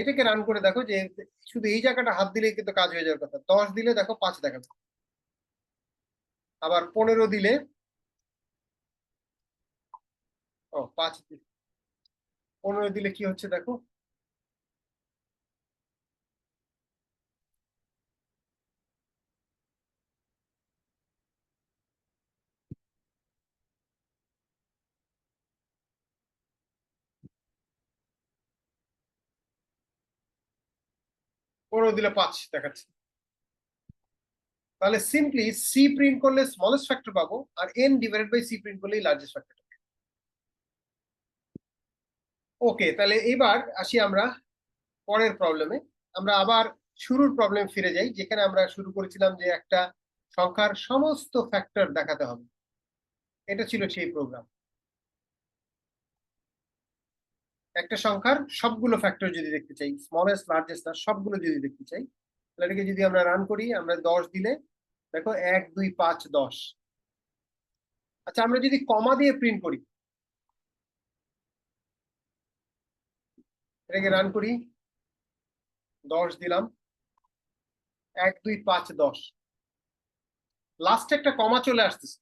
এটাকে রান করে দেখো যে শুধু এই জায়গাটা হাত দিলেই কিন্তু কাজ হয়ে যাওয়ার কথা। 10 দিলে দেখো 5 দেখাবে, আবার 15 দিলে 5 দিলে 15 দিলে কি হচ্ছে দেখো, দিলে 5 দেখাচ্ছে। তাহলে সিম্পলি সি প্রিন্ট করলে স্মলেস্ট ফ্যাক্টর পাবো, আর n divided by C print করলেই লার্জেস্ট ফ্যাক্টর। ওকে, তাহলে এবার আসি আমরা পরের প্রবলেমে। আমরা আবার শুরুর প্রবলেম ফিরে যাই, যেখানে আমরা শুরু করেছিলাম যে একটা সংখ্যার সমস্ত ফ্যাক্টর দেখাতে হবে, এটা ছিল সেই প্রোগ্রাম। একটা সংখ্যার সবগুলো ফ্যাক্টর যদি দেখতে চাই, স্মলেস্ট লার্জেস্ট না, সবগুলো যদি দেখতে চাই, তাহলে এটাকে যদি আমরা রান করি, আমরা 10 দিলে দেখো 1 2 5 10। আচ্ছা, আমরা যদি কমা দিয়ে প্রিন্ট করি, এটাকে রান করি, 10 দিলাম, 1 2 5 10, লাস্টে একটা কমা চলে আসতেছে,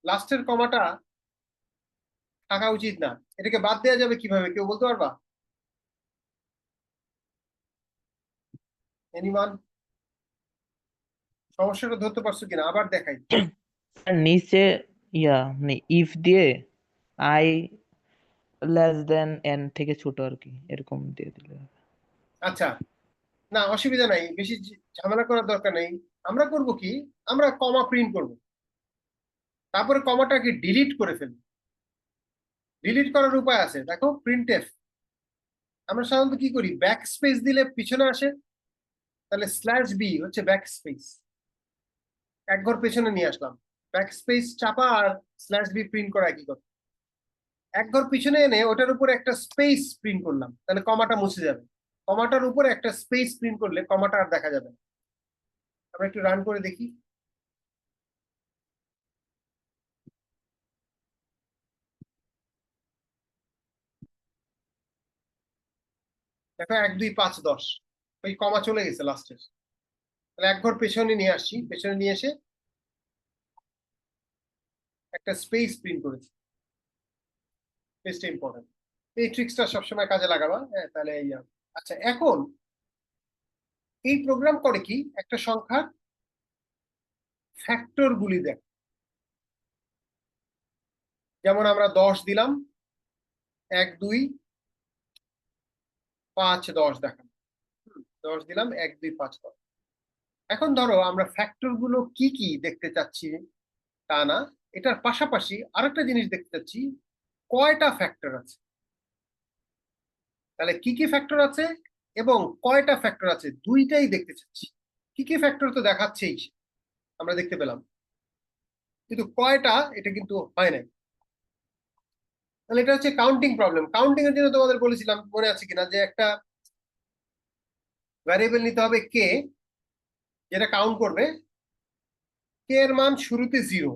লাস্টের কমাটা থাকা উচিত না, এটাকে বাদ দেওয়া যাবে কিভাবে, কেউ বলতে পারবা? এনিওয়ান সমস্যাটা ধরতে পারছো কিনা, আবার দেখাই। আর নিচে মানে ইফ দিয়ে আই লেস দেন এন থেকে ছোট আর কি, এরকম দিয়ে দিলে হবে। আচ্ছা, না অসুবিধা নাই, বেশি ঝামেলা করার দরকার নেই। আমরা করব কি, আমরা কমা প্রিন্ট করব, তারপরে কমাটাকে ডিলিট করে ফেলবো। ডিলিট করার উপায় আছে, দেখো প্রিন্টএফ। আমরা সাধারণত কি করি, ব্যাক স্পেস দিলে পিছনে আসে, তাহলে স্ল্যাশ বি হচ্ছে ব্যাক স্পেস, এক ঘর পেছনে নিয়ে আসলাম, ব্যাক স্পেস চাপা আর স্ল্যাশ বি প্রিন্ট করা একই কথা। এক ঘর পিছনে এনে ওটার উপরে একটা স্পেস প্রিন্ট করলাম, তাহলে কমাটা মুছে যাবে। কমাটার উপরে একটা স্পেস প্রিন্ট করলে কমাটা আর দেখা যাবে না। আমরা একটু রান করে দেখি, দেখো 1 2 5 10, ওই কমা চলে গেছে লাস্টের। তাহলে এক ঘর পেছনে নিয়ে আসছি, পেছনে নিয়ে এসে একটা স্পেস প্রিন্ট করেছি, স্পেসটা ইম্পর্টেন্ট, এই ট্রিক্সটা সবসময় কাজে লাগাবা। হ্যাঁ, তাহলে এই আচ্ছা, এখন এই প্রোগ্রাম করে কি, একটা সংখ্যার ফ্যাক্টর গুলি দেখ, যেমন আমরা 10 দিলাম, 1 2 5 10 দেখান, 10 দিলাম 1 2 5 10। এখন ধরো আমরা ফ্যাক্টর গুলো কি কি দেখতে চাচ্ছি তা না, এটার পাশাপাশি আরেকটা জিনিস দেখতে চাচ্ছি, কয়টা ফ্যাক্টর আছে। তাহলে কি কি ফ্যাক্টর আছে এবং কয়টা ফ্যাক্টর আছে, দুইটাই দেখতে চাচ্ছি। কি কি ফ্যাক্টর তো দেখাচ্ছেই, আমরা দেখতে পেলাম, কিন্তু কয়টা এটা কিন্তু হয় নাই। তাহলে এটা হচ্ছে কাউন্টিং প্রবলেম। কাউন্টিং এর জন্য তোমাদের বলেছিলাম, মনে আছে কিনা, যে একটা ভ্যারিয়েবল নিতে হবে কে, যেটা কাউন্ট করবে, কে এর মান শুরুতে 0।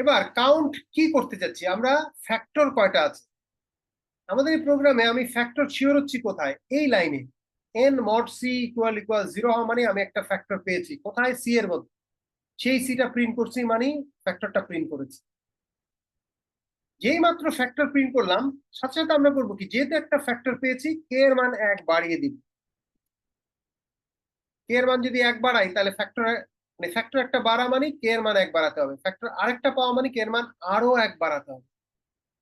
এবার কাউন্ট কি করতে চাচ্ছি আমরা, ফ্যাক্টর কয়টা আছে। আমাদের এই প্রোগ্রামে আমি ফ্যাক্টর শিওর হচ্ছি কোথায়, এই লাইনে n mod c equal equal 0 হওয়া মানে আমি একটা ফ্যাক্টর পেয়েছি কোথায়, সি এর মধ্যে, সেই সিটা প্রিন্ট করছি মানে ফ্যাক্টরটা প্রিন্ট করেছি। যেই মাত্র ফ্যাক্টর প্রিন্ট করলাম, সাথে সাথে আমরা করবো কি, যেহেতু একটা ফ্যাক্টর পেয়েছি, কে এর মান 1 বাড়িয়ে দিব। কে এর মান যদি 1 বাড়াই, তাহলে ফ্যাক্টর একটা বাড়া মানে কে এর মান 1 বাড়াতে হবে, ফ্যাক্টর আরেকটা পাওয়া মানে কে এর মান আরো 1 বাড়াতে হবে।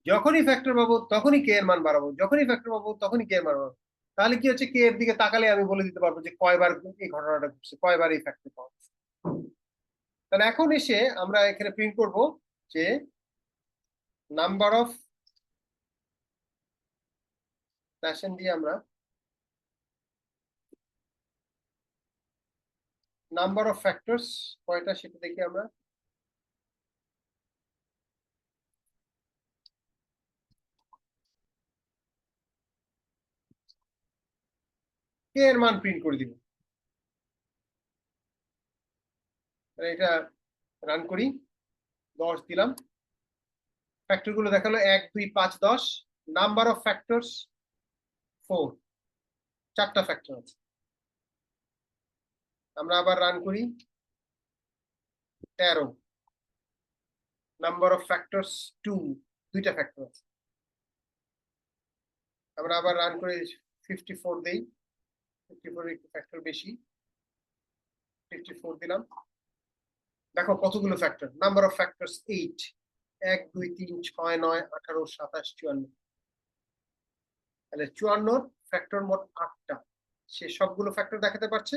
যখনই ফ্যাক্টর পাবো তখনই কে এর মান বাড়াবো, যখনই ফ্যাক্টর পাবো তখনই কে এর মান বাড়াবো। তাহলে কি হচ্ছে, কে এর দিকে তাকালে আমি বলে দিতে পারবো যে কয়বার এই ঘটনাটা ঘটছে, কয়বার এই ফ্যাক্টর পাওয়া গেছে। তাহলে এখন এসে আমরা এখানে প্রিন্ট করব যে নাম্বার অফ ফ্যাশন দিয়ে আমরা নাম্বার অফ ফ্যাক্টরস কয়টা সেটা দেখি আমরা। কে এর মান প্রিন্ট করে দিব। এটা রান করি, 10 দিলাম, ফ্যাক্টর গুলো দেখালো 1 2 5 10। নাম্বার অফ ফ্যাক্টরস 4, 4টা ফ্যাক্টর আছে। আমরা আবার রান করি, 13। নাম্বার অফ ফ্যাক্টরস 2, 2টা ফ্যাক্টর আছে। আমরা আবার রান করে 54 দেই, 54 একটু ফ্যাক্টর বেশি, 54 দিলাম। দেখো কতগুলো ফ্যাক্টর, নাম্বার অফ ফ্যাক্টরস 8, 1 2 3 6 9 18 27 54। তাহলে 54 ফ্যাক্টর মোট 8টা, সে সবগুলো ফ্যাক্টর দেখাতে পারছে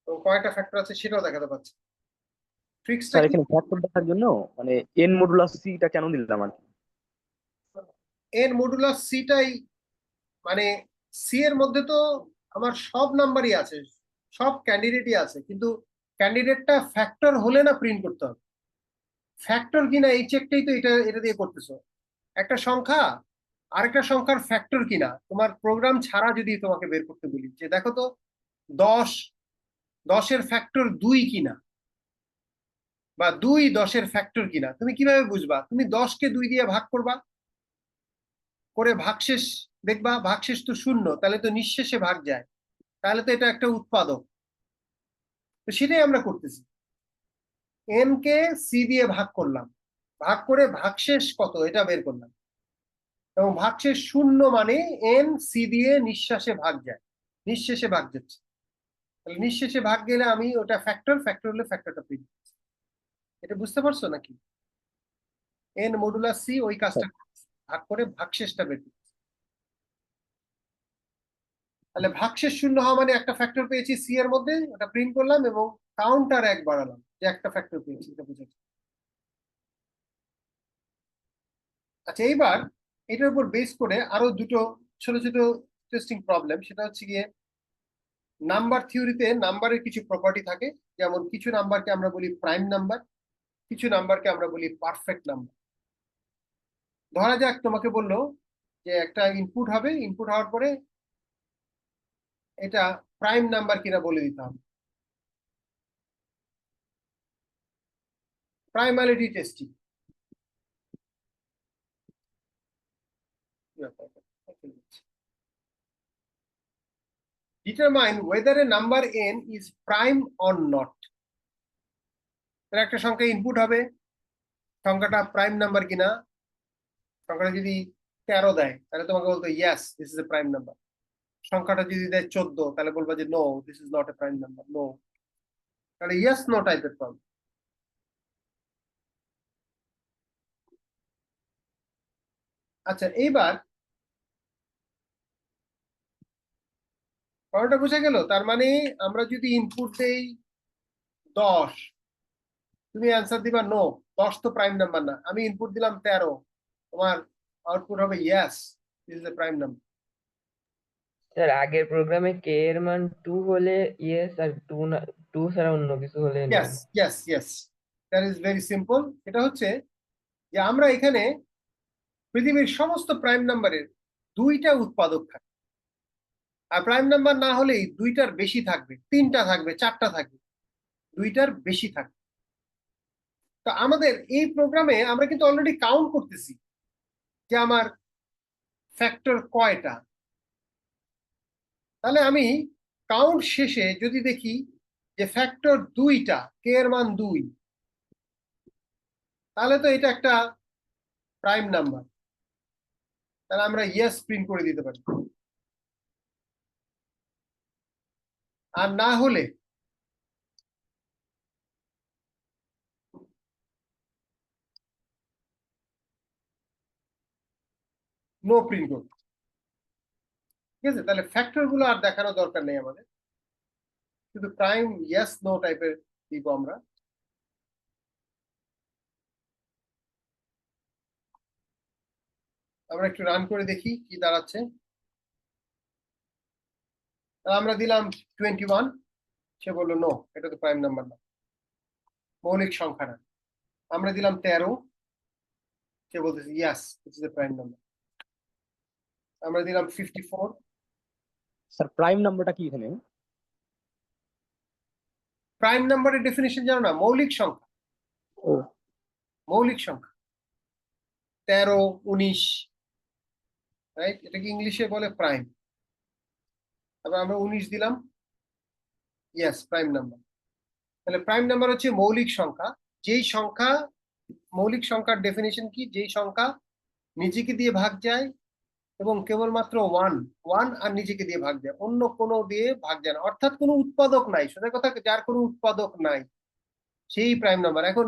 এবং কয়টা ফ্যাক্টর আছে সেটাও দেখাতে পারছে। ট্রিক্সটা স্যার কি, এখানে ফ্যাক্টর দেখার জন্য মানে এন মডুলাস সিটা কেন দিলাম আর কি? এর মডুলাস সিটাই, মানে সি এর মধ্যে তো আমার সব নাম্বারই আছে, সব ক্যান্ডিডেটই আছে, কিন্তু ক্যান্ডিডেটটা ফ্যাক্টর হলে না প্রিন্ট করতে হবে, ফ্যাক্টর কিনা এই চেকটাই তো এটা এটা দিয়ে করতেছো। একটা সংখ্যা আরেকটা সংখ্যার ফ্যাক্টর কিনা তোমার প্রোগ্রাম ছাড়া যদি তোমাকে বের করতে বলি, যে দেখো তো 10 10-এর ফ্যাক্টর 2 কিনা, বা 2 10-এর ফ্যাক্টর কিনা, তুমি কিভাবে বুঝবা? তুমি 10-কে 2 দিয়ে ভাগ করবা, করে ভাগশেষ দেখবা, ভাগশেষ তো 0, তাহলে তো নিঃশেষে ভাগ যায়, তাহলে তো এটা একটা উৎপাদক। তো সেটাই আমরা করতেছি, এন কে সি দিয়ে ভাগ করলাম, ভাগ করে ভাগশেষ কত এটা বের করলাম, এবং ভাগশেষ 0 মানে এন সি দিয়ে নিঃশ্বাসে ভাগ যায়, নিঃশেষে ভাগ যাচ্ছে। তাহলে নিঃশেষে ভাগ গেলে আমি ওটা ফ্যাক্টর, ফ্যাক্টর হলে ফ্যাক্টরটা প্রিন্ট। এটা বুঝতে পারছো নাকি? এন মডুলাস সি ওই কাজটা করছে, ভাগ করে ভাগশেষটা বের করছে। তাহলে ভাগশেষ 0 হওয়া মানে একটা ফ্যাক্টর পেয়েছি সি এর মধ্যে, ওটা প্রিন্ট করলাম এবং কাউন্টার 1 বাড়ালাম, যে একটা ফ্যাক্টর পেয়েছি, এটা বুঝেছি। আচ্ছা, এইবার এটার উপর বেস করে আরো দুটো ছোট ছোট টেস্টিং প্রবলেম, সেটা হচ্ছে গিয়ে নাম্বার থিওরিতে নাম্বারের কিছু প্রপার্টি থাকে, যেমন কিছু নাম্বারকে আমরা বলি প্রাইম নাম্বার, কিছু নাম্বারকে আমরা বলি পারফেক্ট নাম্বার। ধরা যাক তোমাকে বললো যে একটা ইনপুট হবে, ইনপুট হওয়ার পরে এটা প্রাইম নাম্বার কিনা বলে দিতে হবে। প্রাইমালিটি testing, determine whether a number n is prime or not. একটা সংখ্যা ইনপুট হবে, সংখ্যাটা প্রাইম নাম্বার কিনা, সংখ্যাটা যদি 13 দেয় তাহলে তোমাকে বলতো yes this is a prime number. সংখ্যাটা যদি দেয় 14 তাহলে বলবা যে no this is not a prime number, no. তাহলে ইয়েস নো টাইপের প্রবলেম। আচ্ছা, এইবার পড়াটা বুঝে গেল। তার মানে আমরা যদি ইনপুট দেই 10, তুমি অ্যান্সার দিবা নো, 10 তো প্রাইম নাম্বার না। আমি ইনপুট দিলাম 13, তোমার আউটপুট হবে yes this is a prime number. Sir আগের প্রোগ্রামে কে এর মান 2 হলে ইয়েস, আর 2 না, 2 ছাড়া অন্য কিছু হলে no. Yes yes yes, that is very simple. এটা হচ্ছে যে আমরা এখানে পৃথিবীর সমস্ত প্রাইম নাম্বারের 2টা উৎপাদক থাকে, আর প্রাইম নাম্বার না হলেই 2টার বেশি থাকবে, 3টা থাকবে, 4টা থাকবে, 2টার বেশি থাকবে। তো আমাদের এই প্রোগ্রামে আমরা কিন্তু অলরেডি কাউন্ট করতেছি যে আমার ফ্যাক্টর কয়টা। তাহলে আমি কাউন্ট শেষে যদি দেখি যে ফ্যাক্টর 2টা, কে এর মান 2, তাহলে তো এটা একটা প্রাইম নাম্বার, তাহলে আমরা ইয়েস প্রিন্ট করে দিতে পারি। আর না হলে নো প্রিন্ট করবো। ঠিক আছে, তাহলে ফ্যাক্টর গুলো আর দেখানোর দরকার নেই আমাদের, শুধু প্রাইম ইয়েস নো টাইপের দিব আমরা। আমরা একটু রান করে দেখি কি দাঁড়াচ্ছে। তাহলে আমরা দিলাম 21, সে বললো নো, এটা তো প্রাইম নাম্বার না, মৌলিক সংখ্যা না। আমরা দিলাম 13, সে বলতেছে ইয়াস, ইটস দ্য প্রাইম নাম্বার। আমরা দিলাম 54। স্যার প্রাইম নাম্বারটা কি এখানে? প্রাইম নাম্বারের ডেফিনিশন জানো না? মৌলিক সংখ্যা, ও মৌলিক সংখ্যা 13, 19, রাইট? এটাকে ইংলিশে বলে প্রাইম। তারপর আমরা 19 দিলাম, ইয়েস প্রাইম নাম্বার। তাহলে প্রাইম নাম্বার হচ্ছে মৌলিক সংখ্যা, যেই সংখ্যা, মৌলিক সংখ্যার ডেফিনিশন কি? যেই সংখ্যা নিজেকে দিয়ে ভাগ যায় এবং কেবলমাত্র ওয়ান, ওয়ান আর নিজেকে দিয়ে ভাগ যায়, অন্য কোনো দিয়ে ভাগ যায় না, অর্থাৎ কোনো উৎপাদক নাই। সোজা কথা, যার কোনো উৎপাদক নাই সেই প্রাইম নাম্বার। এখন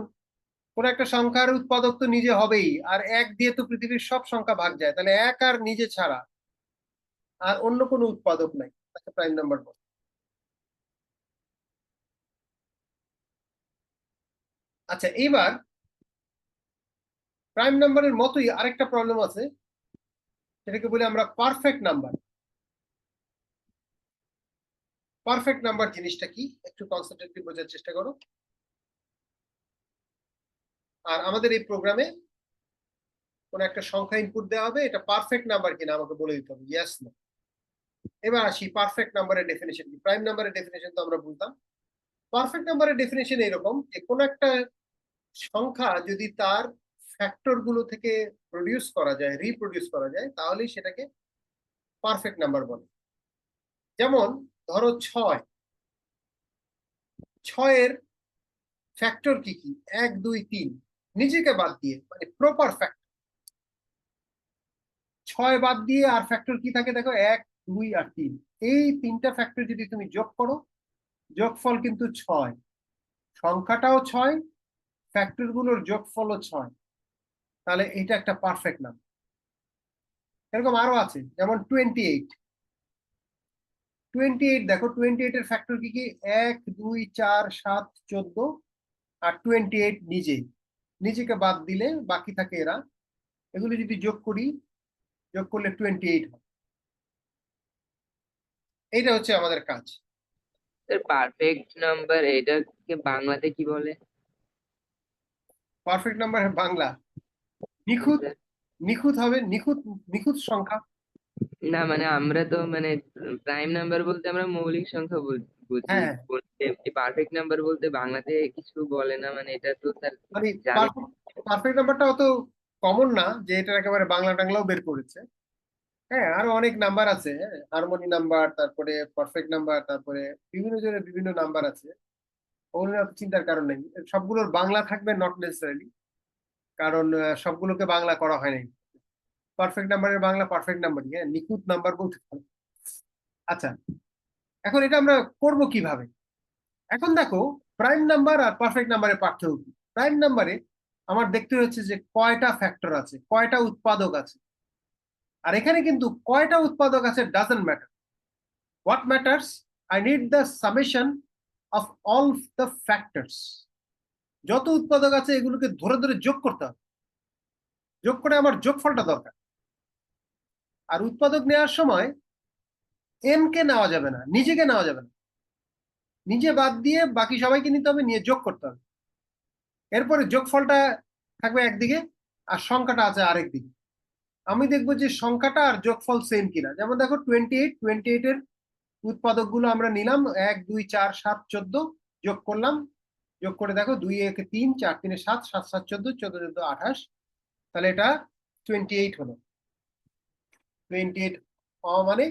কোন একটা সংখ্যার উৎপাদক তো নিজে হবেই, আর এক দিয়ে তো পৃথিবীর সব সংখ্যা ভাগ যায়, তাহলে এক আর নিজে ছাড়া আর অন্য কোনো উৎপাদক নাই, তাকে প্রাইম নাম্বার বলে। আচ্ছা, এইবার প্রাইম নাম্বারের মতোই আরেকটা প্রবলেম আছে, সেটাকে বলি আমরা পারফেক্ট নাম্বার। পারফেক্ট নাম্বার জিনিসটা কি একটু কনসেন্ট্রেটলি বোঝার চেষ্টা করো। আর আমাদের এই প্রোগ্রামে কোন একটা সংখ্যা ইনপুট দেওয়া হবে, এটা পারফেক্ট নাম্বার কিনা আমাকে বলে দিতে হবে, ইয়েস না। এবার আসি পারফেক্ট নাম্বারের ডেফিনেশন কি। প্রাইম নাম্বারের ডেফিনেশন তো আমরা বুঝলাম। পারফেক্ট নাম্বারের ডেফিনেশন এরকম যে কোন একটা সংখ্যা যদি তার ফ্যাক্টর গুলো থেকে প্রডিউস করা যায়, রিপ্রডিউস করা যায়, তাহলেই সেটাকে পারফেক্ট নাম্বার বলে। যেমন ধরো 6, 6-এর ফ্যাক্টর কি কি? 1, 2, 3 নিজেকে বাদ দিয়ে, মানে প্রপার ফ্যাক্টর। 6 বাদ দিয়ে আর ফ্যাক্টর কি থাকে দেখো, 1, 2 আর 3। এই তিনটা ফ্যাক্টর যদি তুমি যোগ করো, যোগফল কিন্তু 6, সংখ্যাটাও 6, ফ্যাক্টর গুলোর যোগফলও 6, তাহলে এটা একটা পারফেক্ট নাম্বার। এরকম আরো আছে, যেমন 28, 28 দেখো, 28 এর ফ্যাক্টর কি কি? 1, 2, 4, 7, 14, আর 28 নিজেকে বাদ দিলে বাকি থাকে এরা, এগুলো যদি যোগ করি, যোগ করলে 28 হয়। এইটা হচ্ছে আমাদের কাজ। স্যার পারফেক্ট নাম্বার এটাকে বাংলাতে কি বলে? পারফেক্ট নাম্বারের বাংলা নিখুঁত, স্যার নিখুঁত হবে, নিখুঁত, নিখুঁত সংখ্যা। না মানে আমরা তো মানে প্রাইম নাম্বার বলতে আমরা মৌলিক সংখ্যা বুঝি, হ্যাঁ, পারফেক্ট নাম্বার বলতে বাংলাতে কিছু বলে না, মানে এটা তো স্যার মানে জানি। পারফেক্ট নাম্বারটা অত কমন না যে এটা একেবারে বাংলা টাংলাও বের করেছে। হ্যাঁ, আরো অনেক নাম্বার আছে, হ্যাঁ, হারমোনি নাম্বার, তারপরে পারফেক্ট নাম্বার, তারপরে বিভিন্ন জনের বিভিন্ন নাম্বার আছে, ওগুলো নিয়ে অত চিন্তার কারণ নেই। সবগুলোর বাংলা থাকবে নট নেসেসারিলি, কারণ সবগুলোকে বাংলা করা হয় নাই। পারফেক্ট নাম্বারের বাংলা পারফেক্ট নাম্বারই, হ্যাঁ, নিখুঁত নাম্বার বলতে পারো। আচ্ছা, এখন এটা আমরা করব কিভাবে? এখন দেখো, প্রাইম নাম্বার আর পারফেক্ট নাম্বারের পার্থক্য কি। প্রাইম নাম্বারে আমার দেখতে হচ্ছে যে কয়টা ফ্যাক্টর আছে, কয়টা উৎপাদক আছে। আর এখানে কিন্তু কয়টা উৎপাদক আছে doesn't matter. What matters, I need the summation of all the factors. যত উৎপাদক আছে এগুলোকে ধরে ধরে যোগ করতে হবে, যোগ করে আমার যোগফলটা দরকার। আর উৎপাদক নেওয়ার সময় এন কে নেওয়া যাবে না, নিজেকে নেওয়া যাবে না, নিজে বাদ দিয়ে বাকি সবাইকে নিতে হবে, নিয়ে যোগ করতে হবে। এরপরে যোগফলটা থাকবে একদিকে আর সংখ্যাটা আছে আরেক দিকে। আমি দেখবো যে সংখ্যাটা আর যোগফল সেম কিনা। যেমন দেখো 28 এর উৎপাদক গুলো আমরা নিলাম, 1, 2, 4, 7, 14 যোগ করলাম, যোগ করে দেখো 2, 1, 3, 4, 3, 7, 7, 7, 14, 14, 14, 28, তাহলে এটা 28 হলো। 28 মানে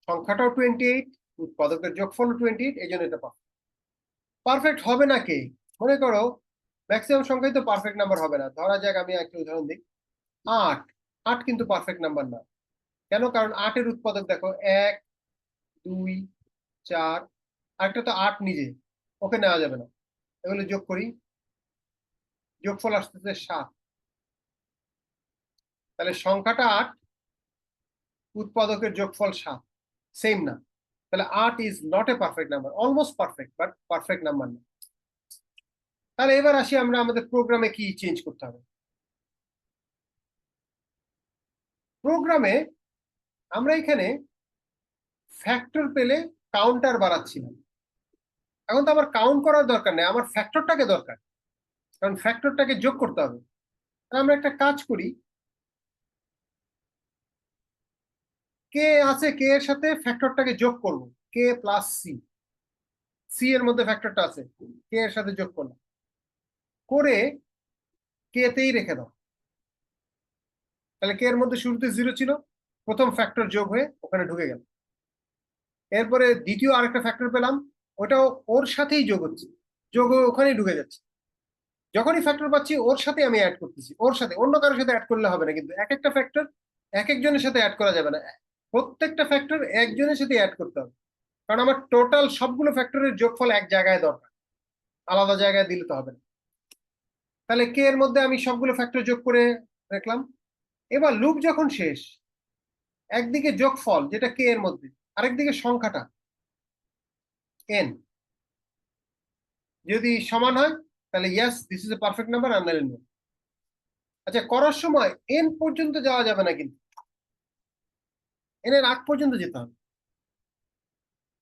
সংখ্যাটাও 28, উৎপাদকের যোগফল 28, এই জন্য এটা পারফেক্ট। পারফেক্ট হবে না কে? মনে করো ম্যাক্সিমাম সংখ্যাই তো পারফেক্ট নাম্বার হবে না। ধরা যাক আমি একটা উদাহরণ দিই, 8। 8 কিন্তু পারফেক্ট নাম্বার না। কেন? কারণ 8-এর উৎপাদক দেখো 1, 2, 4, আরেকটা তো 8 নিজে, ওকে নেওয়া যাবে না। এগুলো যোগ করি, যোগফল আসতেছে 7। তাহলে সংখ্যাটা 8, উৎপাদকের যোগফল 7, সেম না। তাহলে 8 is not A perfect number, almost perfect but perfect number না। তাহলে এবার আসি আমরা আমাদের প্রোগ্রামে কি চেঞ্জ করতে হবে। প্রোগ্রামে আমরা এখানে ফ্যাক্টর পেলে কাউন্টার বাড়াচ্ছিলাম। এখন তো আমার কাউন্ট করার দরকার নেই, আমার ফ্যাক্টরটাকে দরকার, কারণ ফ্যাক্টরটাকে যোগ করতে হবে। আমরা একটা কাজ করি, কে আছে, কে এর সাথে ফ্যাক্টরটাকে যোগ করব, কে প্লাস সি। সি এর মধ্যে ফ্যাক্টরটা আছে, কে এর সাথে যোগ করলাম, করে কে তেই রেখে দাও। তাহলে কে এর মধ্যে শুরুতে 0 ছিল, প্রথম ফ্যাক্টর যোগ হয়ে ওখানে ঢুকে গেল। এরপরে দ্বিতীয় আরেকটা ফ্যাক্টর পেলাম, ওটাও ওর সাথেই যোগ হচ্ছে, যোগ হয়ে ওখানেই ঢুকে যাচ্ছে। যখনই ফ্যাক্টর পাচ্ছি ওর সাথে আমি অ্যাড করতেছি, ওর সাথে অন্য কারোর সাথে অ্যাড করলে হবে না, কিন্তু এক একটা ফ্যাক্টর এক একজনের সাথে অ্যাড করা যাবে না, প্রত্যেকটা ফ্যাক্টর একজনের সাথে অ্যাড করতে হবে। কারণ আমার টোটাল সবগুলো ফ্যাক্টরের যোগফল এক জায়গায় দরকার, আলাদা জায়গায় দিলে তো হবে না। তাহলে কে এর মধ্যে আমি সবগুলো ফ্যাক্টর যোগ করে রাখলাম। এবার লুপ যখন শেষ, একদিকে যোগফল যেটা কে এর মধ্যে, আরেকদিকে সংখ্যাটা এন, যদি সমান হয় তাহলে yes this is A perfect number, আমরা নেব। আচ্ছা, করার সময় এন পর্যন্ত যাওয়া যাবে না, কিন্তু এন এর আগ পর্যন্ত যেতে হবে,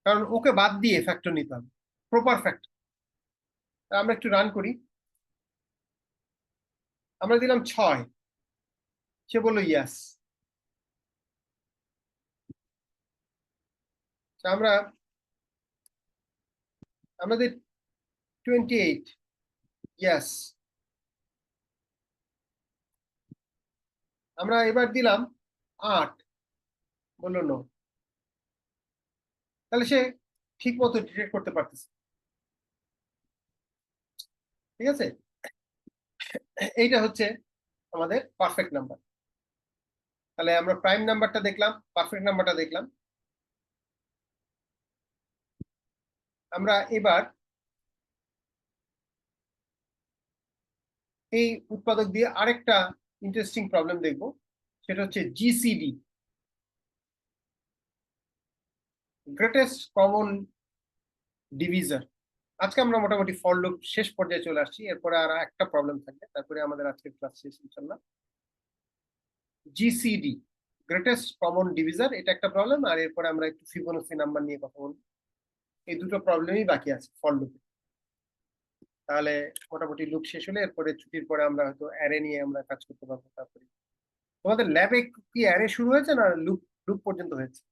কারণ ওকে বাদ দিয়ে ফ্যাক্টর নিতে হবে, প্রপার ফ্যাক্টর। আমরা একটু রান করি, আমরা দিলাম 6, সে বললো ইয়াস। আমরা আমাদের 28, ইয়াস। আমরা এবার দিলাম 8, বললো নো। তাহলে সে ঠিক মতো ডিটেক্ট করতে পারতেছে, ঠিক আছে। এইটা হচ্ছে আমাদের পারফেক্ট নাম্বার। তাহলে আমরা প্রাইম নাম্বারটা দেখলাম, পারফেক্ট নাম্বারটা দেখলাম। আমরা এবার এই উৎপাদক দিয়ে আরেকটা ইন্টারেস্টিং প্রবলেম দেখব, সেটা হচ্ছে জিসিডি, গ্রেটেস্ট কমন ডিভিজার। আজকে আমরা মোটামুটি ফর লুপ শেষ পর্যায়ে চলে আসছি, এরপরে আর একটা প্রবলেম থাকবে, তারপরে আমাদের আজকের ক্লাস শেষ ইনশাআল্লাহ। জিসিডি, গ্রেটেস্ট কমন ডিভিজার, এটা একটা প্রবলেম, আর এরপরে আমরা একটু ফিবোনাচি নাম্বার নিয়ে কথা বলবো। এই দুটো প্রবলেমই বাকি আছে ফর লুপে। তাহলে মোটামুটি লুপ শেষ হলে এরপরে ছুটির পরে আমরা হয়তো অ্যারে নিয়ে আমরা কাজ করতে পারবো। তারপরে তোমাদের ল্যাবে কি অ্যারে শুরু হয়েছে না লুপ লুপ পর্যন্ত হয়েছে,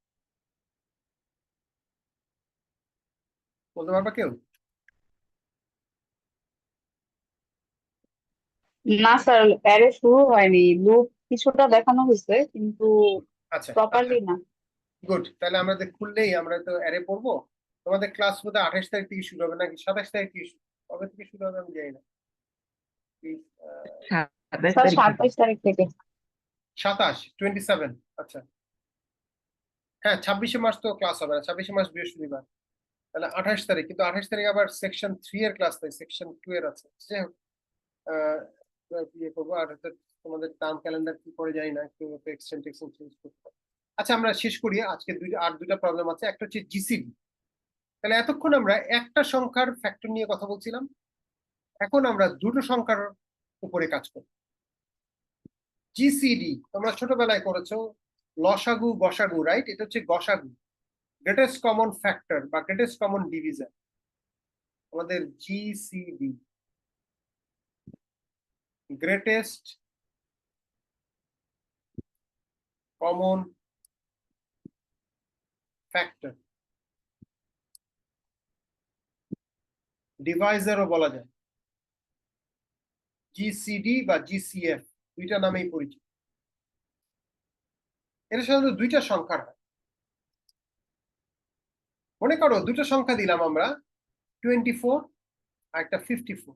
বলতে পারবা কেউ? না স্যার, অ্যারে শুরু হয়নি, লুপ কিছুটা দেখানো হয়েছে কিন্তু আচ্ছা, প্রপারলি না। গুড। তাহলে আমাদের খুললেই আমরা তো অ্যারে পড়বো। তোমাদের ক্লাস বোধহয় 28 তারিখ থেকে শুরু হবে নাকি 27 তারিখ থেকে কবে থেকে শুরু হবে আমি জানি না। Please, 27 স্যার তারিখ থেকে। 27 তারিখ থেকে। 27 আচ্ছা। হ্যাঁ, 26শে মার্চ তো ক্লাস হবে না, 26শে মার্চ বৃহস্পতিবার। তাহলে 28 তারিখ, কিন্তু 28 তারিখ আবার সেকশন 3 এর ক্লাস নেই, সেকশন 2 এর আছে। যাই হোক, ইয়ে করবো। আর হয়তো তোমাদের টার্ম ক্যালেন্ডার কি করে জানি না, একটু এক্সটেন্ড চেঞ্জ করতে হবে। আচ্ছা, আমরা শেষ করি, আজকে দুটা প্রবলেম আছে। একটা হচ্ছে জিসিডি। তাহলে এতক্ষণ আমরা একটা সংখ্যার ফ্যাক্টর নিয়ে কথা বলছিলাম, এখন আমরা দুটো সংখ্যার উপরে কাজ করব। জিসিডি তোমরা ছোটবেলায় করেছো, লসাগু গসাগু, রাইট? এটা হচ্ছে গসাগু, গ্রেটেস্ট কমন ফ্যাক্টর বা গ্রেটেস্ট কমন ডিভিশন। আমাদের জিসিডি, গ্রেটেস্ট কমন ফ্যাক্টর, ডিভাইজারও বলা যায়, জিসিডি বা জিসিএফ, দুইটা নামেই পরিচিত। এটা সাধারণত দুইটা সংখ্যার হয়। মনে করো দুটো সংখ্যা দিলাম আমরা, 24 আর একটা 54।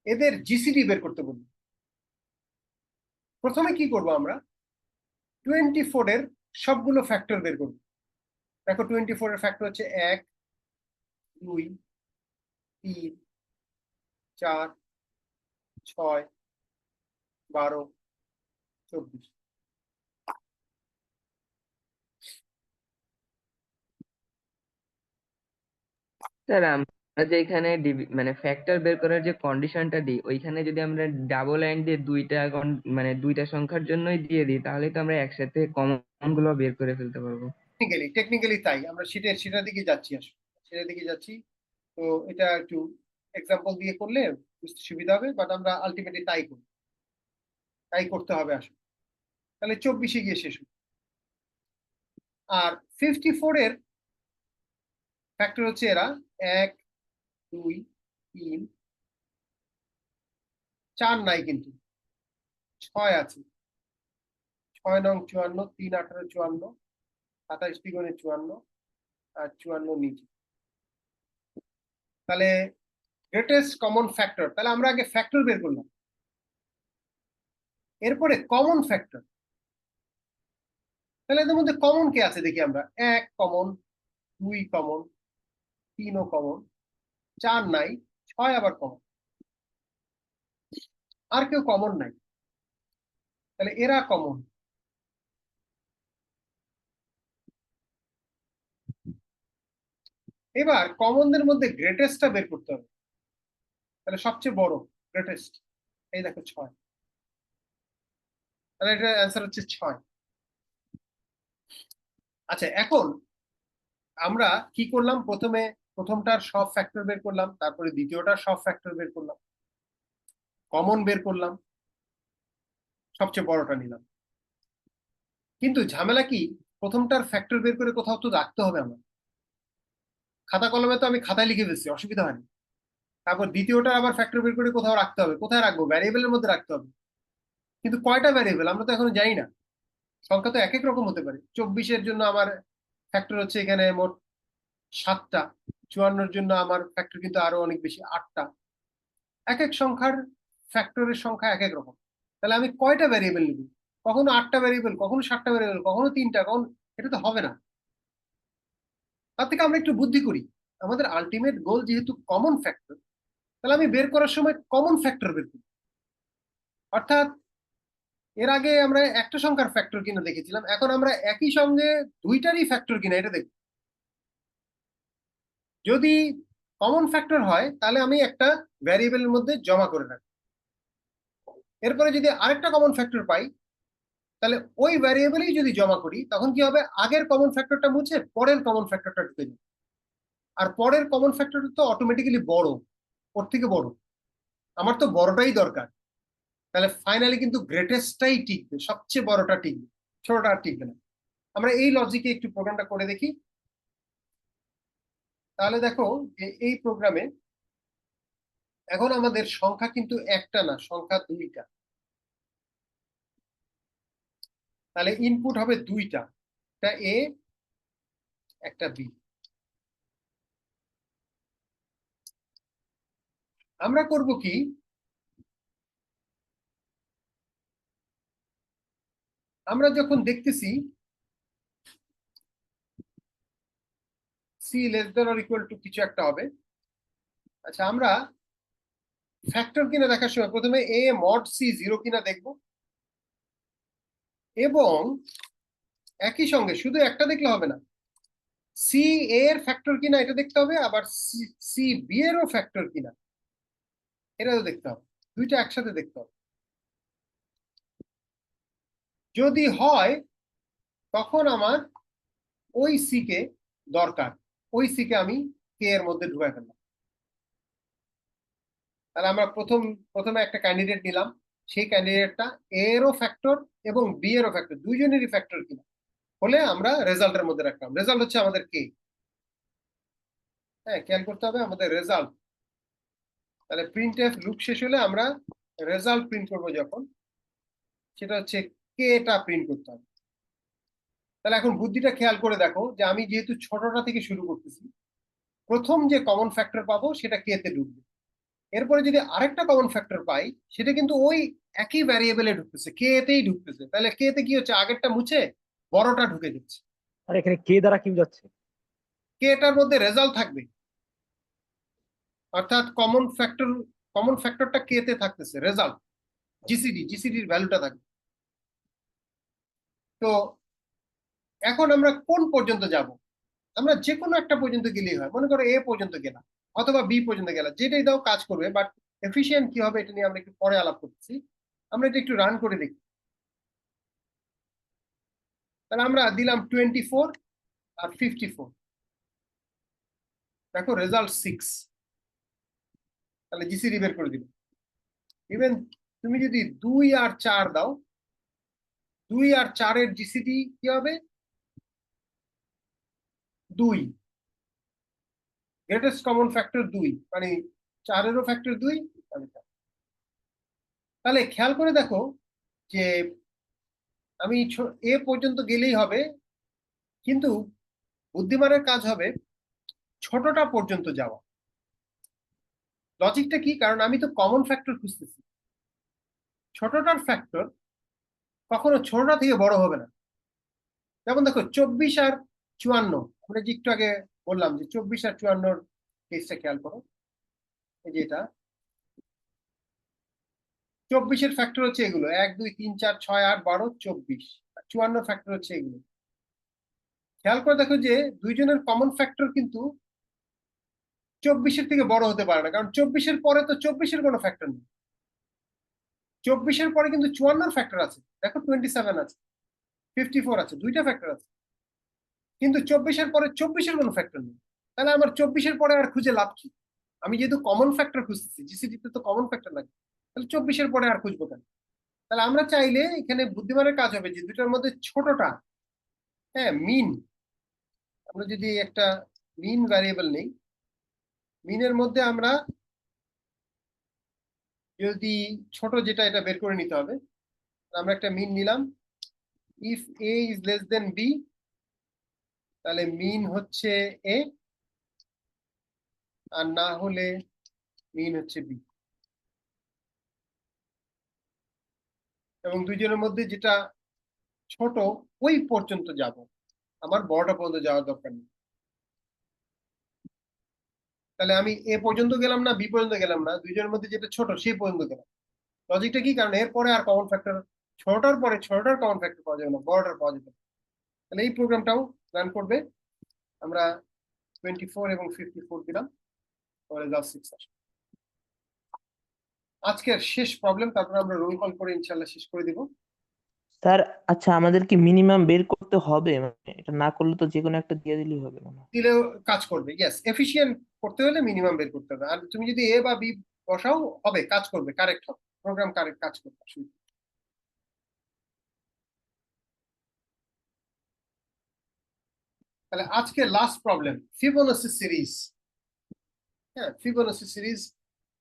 এদের জিসিডি বের করতে বলবো। প্রথমে কি করব আমরা 24 এর সবগুলো ফ্যাক্টর বের করব। দেখো 24 এর ফ্যাক্টর হচ্ছে 1 2 3 4 6 12 24। স্যার আমরা যে এখানে মানে ফ্যাক্টর বের করার যে কন্ডিশনটা দিই, ওইখানে যদি আমরা ডাবল লাইন দিয়ে মানে দুইটা সংখ্যার জন্যই দিয়ে দিই, তাহলে তো আমরা একসাথে কমন গুলো বের করে ফেলতে পারবো। টেকনিক্যালি তাই আমরা সেটার দিকে যাচ্ছি, আসলে সেটার দিকে যাচ্ছি। তো এটা একটু এক্সাম্পল দিয়ে করলে বুঝতে সুবিধা হবে, বাট আমরা আলটিমেটলি তাই করতে হবে আসলে। তাহলে 24-এ গিয়ে শেষ হবে। আর 54 এর ফ্যাক্টর হচ্ছে এরা 1 2 3 4 নাই, কিন্তু 6 আছে। 6 নং 54, 3 18 54, 27 দ্বিগুণে 54 আর 54 নিচে। তাহলে গ্রেটেস্ট কমন ফ্যাক্টর, তাহলে আমরা আগে ফ্যাক্টর বের করলাম, এরপরে কমন ফ্যাক্টর। তাহলে এদের মধ্যে কমন কে আছে দেখি আমরা। 1 কমন, 2 কমন, 3ও কমন, 4 নাই, 6 আবার কমন, আর কেউ কমন নাই। তাহলে এরা কমন। এবার কমনদের মধ্যে গ্রেটেস্টটা বের করতে হবে। তাহলে সবচেয়ে বড় গ্রেটেস্ট, এই দেখো 6। তাহলে এটা অ্যান্সার হচ্ছে 6। আচ্ছা, এখন আমরা কি করলাম, প্রথমটার সব ফ্যাক্টর বের করলাম, তারপরে দ্বিতীয়টার সব ফ্যাক্টর বের করলাম, কমন বের করলাম, সবচেয়ে বড়টা নিলাম। কিন্তু ঝামেলা কি, প্রথমটার ফ্যাক্টর বের করে কোথাও তো রাখতে হবে আমার। খাতা কলমে তো আমি খাতায় লিখে ফেলছি, অসুবিধা হয়নি। তারপর দ্বিতীয়টা আবার ফ্যাক্টর বের করে কোথাও রাখতে হবে, কোথায় রাখবো, ভ্যারিয়েবলের মধ্যে রাখতে হবে। কিন্তু কয়টা ভ্যারিয়েবল আমরা তো এখনো জানি না, সংখ্যা তো এক এক রকম হতে পারে। 24-এর জন্য আমার ফ্যাক্টর হচ্ছে এখানে মোট 7টা, 54-এর জন্য আমার ফ্যাক্টর কিন্তু আরো অনেক বেশি, 8টা। এক এক সংখ্যার ফ্যাক্টরের সংখ্যা এক এক রকম। তাহলে আমি কয়টা ভ্যারিয়েবল নিব, কখনো 8টা ভ্যারিয়েবল, কখনো 7টা ভ্যারিয়েবল, কখনো 3টা, কখন, এটা তো হবে না। তার থেকে আমরা একটু বুদ্ধি করি। আমাদের আলটিমেট গোল যেহেতু কমন ফ্যাক্টর, তাহলে আমি বের করার সময় কমন ফ্যাক্টর বের করি। অর্থাৎ এর আগে আমরা একটা সংখ্যার ফ্যাক্টর কিনা দেখেছিলাম, এখন আমরা একই সঙ্গে দুইটারই ফ্যাক্টর কিনা এটা দেখব। যদি কমন ফ্যাক্টর হয় তাহলে আমি একটা ভ্যারিয়েবলের মধ্যে জমা করে রাখি। এরপরে যদি আরেকটা কমন ফ্যাক্টর পাই, তাহলে ওই ভ্যারিয়েবলেই যদি জমা করি, তখন কি হবে, আগের কমন ফ্যাক্টরটা মুছে পরের কমন ফ্যাক্টরটা ঢুকে যাবে। আর পরের কমন ফ্যাক্টরটা তো অটোমেটিক্যালি বড়, ওর থেকে বড়। আমার তো বড়টাই দরকার। তাহলে ফাইনালি কিন্তু গ্রেটেস্টটাই টিকবে, সবচেয়ে বড়টা টিকবে, ছোটটা আর টিকবে না। আমরা এই লজিকে একটু প্রোগ্রামটা করে দেখি। তাহলে দেখো যে এই প্রোগ্রামে এখন আমাদের সংখ্যা কিন্তু একটা না, সংখ্যা 2টা। তাহলে ইনপুট হবে 2টা, একটা এ একটা বি। আমরা করব কি, আমরা যখন দেখতেছি C less than or equal to কিছু একটা হবে। আচ্ছা, আমরা ফ্যাক্টর কিনা দেখার সময় প্রথমে এ মড সি 0 কিনা দেখব, এবং একই সঙ্গে শুধু একটা দেখলে হবে না, সি এর ফ্যাক্টর কিনা এটা দেখতে হবে, আবার সি বি এরও ফ্যাক্টর কিনা এটাও দেখতে হবে। দুইটা একসাথে দেখতে হবে। যদি হয় তখন আমার ওই সি কে দরকার, ওই সি কে আমি কে এর মধ্যে ঢুকাই ফেললাম। তাহলে আমরা প্রথমে একটা ক্যান্ডিডেট নিলাম, সেই ক্যান্ডিডেটটা এরও ফ্যাক্টর এবং বি এরও ফ্যাক্টর, দুইজনেরই ফ্যাক্টর কিনা হলে আমরা রেজাল্টের মধ্যে রাখলাম। রেজাল্ট হচ্ছে আমাদের কে। হ্যাঁ, খেয়াল করতে হবে আমাদের রেজাল্ট। তাহলে প্রিন্ট এফ লুপ শেষ হলে আমরা রেজাল্ট প্রিন্ট করবো যখন, সেটা হচ্ছে কে টা প্রিন্ট করতে হবে। তাহলে এখন বুদ্ধিটা খেয়াল করে দেখো যে আমি যেহেতু ছোটটা থেকে শুরু করতেছি, প্রথম যে কমন ফ্যাক্টর পাবো সেটা কে তে ঢুকবে। এরপরে যদি আরেকটা কমন ফ্যাক্টর পাই, সেটা কিন্তু ওই একই ভ্যারিয়েবলে ঢুকতেছে, কে তেই ঢুকতেছে, তাহলে কে তে কি হচ্ছে, আগেরটা মুছে বড়টা ঢুকে যাচ্ছে। আর এখানে কে দ্বারা কি যাচ্ছে? কে এটার মধ্যে রেজাল্ট থাকবে, অর্থাৎ কমন ফ্যাক্টরটা কে তে থাকতেছে, রেজাল্ট জিসিডির ভ্যালুটা থাকবে। তো এখন আমরা কোন পর্যন্ত যাব? আমরা যে কোনো একটা পর্যন্ত গেলেই হয়, মনে করো এ পর্যন্ত গেলাম অথবা বি পর্যন্ত গেলাম, যেটাই দাও কাজ করবে, বাট এফিশিয়েন্ট কি হবে এটা নিয়ে আমরা একটু পরে আলাপ করতেছি। আমরা এটা একটু রান করে দেখি। তাহলে আমরা দিলাম 24 আর 54, দেখো রেজাল্ট 6, তাহলে জিসিডি বের করে দিল। ইভেন তুমি যদি 2 আর 4 দাও, 2 আর 4 এর জিসিডি কি হবে, 2, গ্রেটেস্ট কমন ফ্যাক্টর 2, মানে 4 এরও ফ্যাক্টর 2। তাহলে খেয়াল করে দেখো যে আমি এ পর্যন্ত গেলেই হবে, কিন্তু বুদ্ধিমানের কাজ হবে ছোটটা পর্যন্ত যাওয়া। লজিকটা কি, কারণ আমি তো কমন ফ্যাক্টর খুঁজতেছি, ছোটটার ফ্যাক্টর কখনো ছোটটা থেকে বড় হবে না। যেমন দেখো 24 আর 54, আমরা যে একটু আগে বললাম যে 24 আর 54 কেসটা খেয়াল করো, এই যে এটা 24-এর ফ্যাক্টর হচ্ছে এগুলো 1 2 3 4 6 8 12 24, আর 54 ফ্যাক্টর হচ্ছে এগুলো। খেয়াল করে দেখো যে দুইজনের কমন ফ্যাক্টর কিন্তু 24-এর থেকে বড় হতে পারে না, কারণ 24-এর পরে তো 24-এর কোনো ফ্যাক্টর নেই। 24-এর পরে কিন্তু 54 ফ্যাক্টর আছে, দেখো 27 আছে, 54 আছে, দুইটা ফ্যাক্টর আছে, কিন্তু 24-এর পরে 24-এর কোনো ফ্যাক্টর নেই। তাহলে আমার 24-এর পরে আর খুঁজে লাভ কি? আমি যেহেতু কমন ফ্যাক্টর খুঁজতেছি, জিসিডিতে তো কমন ফ্যাক্টর লাগে, তাহলে 24-এর পরে আর খুঁজবো কেন? তাহলে আমরা চাইলে এখানে বুদ্ধিমানের কাজ হবে যে দুটার মধ্যে ছোটটা, হ্যাঁ মিন, আমরা যদি একটা মিন ভ্যারিয়েবল নেই, মিনের মধ্যে আমরা যদি ছোট যেটা এটা বের করে নিতে হবে, আমরা একটা মিন নিলাম, if A is less than B, তাহলে মিন হচ্ছে এ, আর না হলে মিন হচ্ছে বি। এবং দুইজনের মধ্যে যেটা ছোট ওই পর্যন্ত যাব, আমার বড়টা পর্যন্ত যাওয়ার দরকার নেই। তাহলে আমি এ পর্যন্ত গেলাম না, বি পর্যন্ত গেলাম না, দুইজনের মধ্যে যেটা ছোট সেই পর্যন্ত গেলাম। লজিকটা কি, কারণ এরপরে আর কমন ফ্যাক্টর, ছোটটার পরে ছোটটার কমন ফ্যাক্টর পাওয়া যাবে না, বড়টার পাওয়া যাবে না। তাহলে এই প্রোগ্রামটাও রান করবে। আমরা 24 এবং 54 দিলাম, রেজাল্ট 6 আসে। আজকের শেষ প্রবলেম, তারপরে আমরা রোল কল করে ইনশাল্লাহ শেষ করে দিব। স্যার আচ্ছা আমাদের কি মিনিমাম বের করতে হবে, মানে এটা না করলে তো যে কোনো একটা দিয়ে দিলেই হবে মনে হয়। দিলেও কাজ করবে, ইয়েস, এফিশিয়েন্ট করতে হলে মিনিমাম বের করতে হবে। আর তুমি যদি এ বা বি বসাও হবে, কাজ করবে, কারেক্ট হবে, প্রোগ্রাম কারেক্ট কাজ করবে। তাহলে আজকে লাস্ট প্রবলেম, ফিবোনাসি সিরিজ। হ্যাঁ, ফিবোনাসি সিরিজ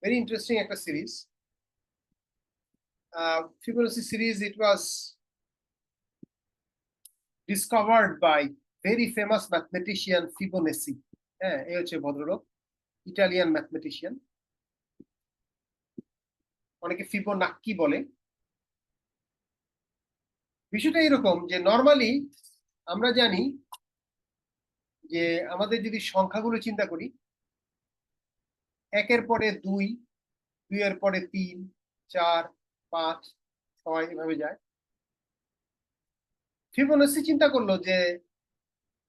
ভেরি ইন্টারেস্টিং একটা series. Fibonacci series, it was discovered by very famous mathematician Fibonacci। হ্যাঁ, এই হচ্ছে ভদ্রলোক, ইটালিয়ান ম্যাথমেটিশিয়ান, অনেকে ফিবোনাক্কি বলে। বিষয়টা এরকম যে নর্মালি আমরা জানি যে আমাদের যদি সংখ্যাগুলো চিন্তা করি, 1-এর পরে 2, 2-এর পরে 3, 4, 5, 6 এভাবে যায়। ফিবোনাসি চিন্তা করলো যে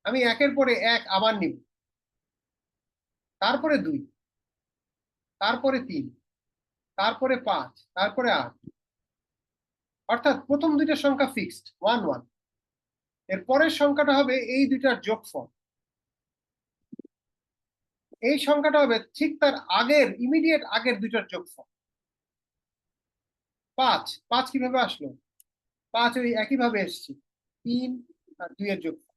আমি 1-এর পরে 1 আবার নিব, তারপরে 2, তারপরে 3, তারপরে 5, তারপরে 8, অর্থাৎ প্রথম দুইটা সংখ্যা ফিক্সড 1 1, এর পরের সংখ্যাটা হবে এই দুইটার যোগফল, এই সংখ্যাটা হবে ঠিক তার আগের ইমিডিয়েট আগের দুইটার যোগফল। 5 5 কিভাবে আসলো, 5 ওই একই ভাবে এসছে, 3 আর 2 এর যোগফল।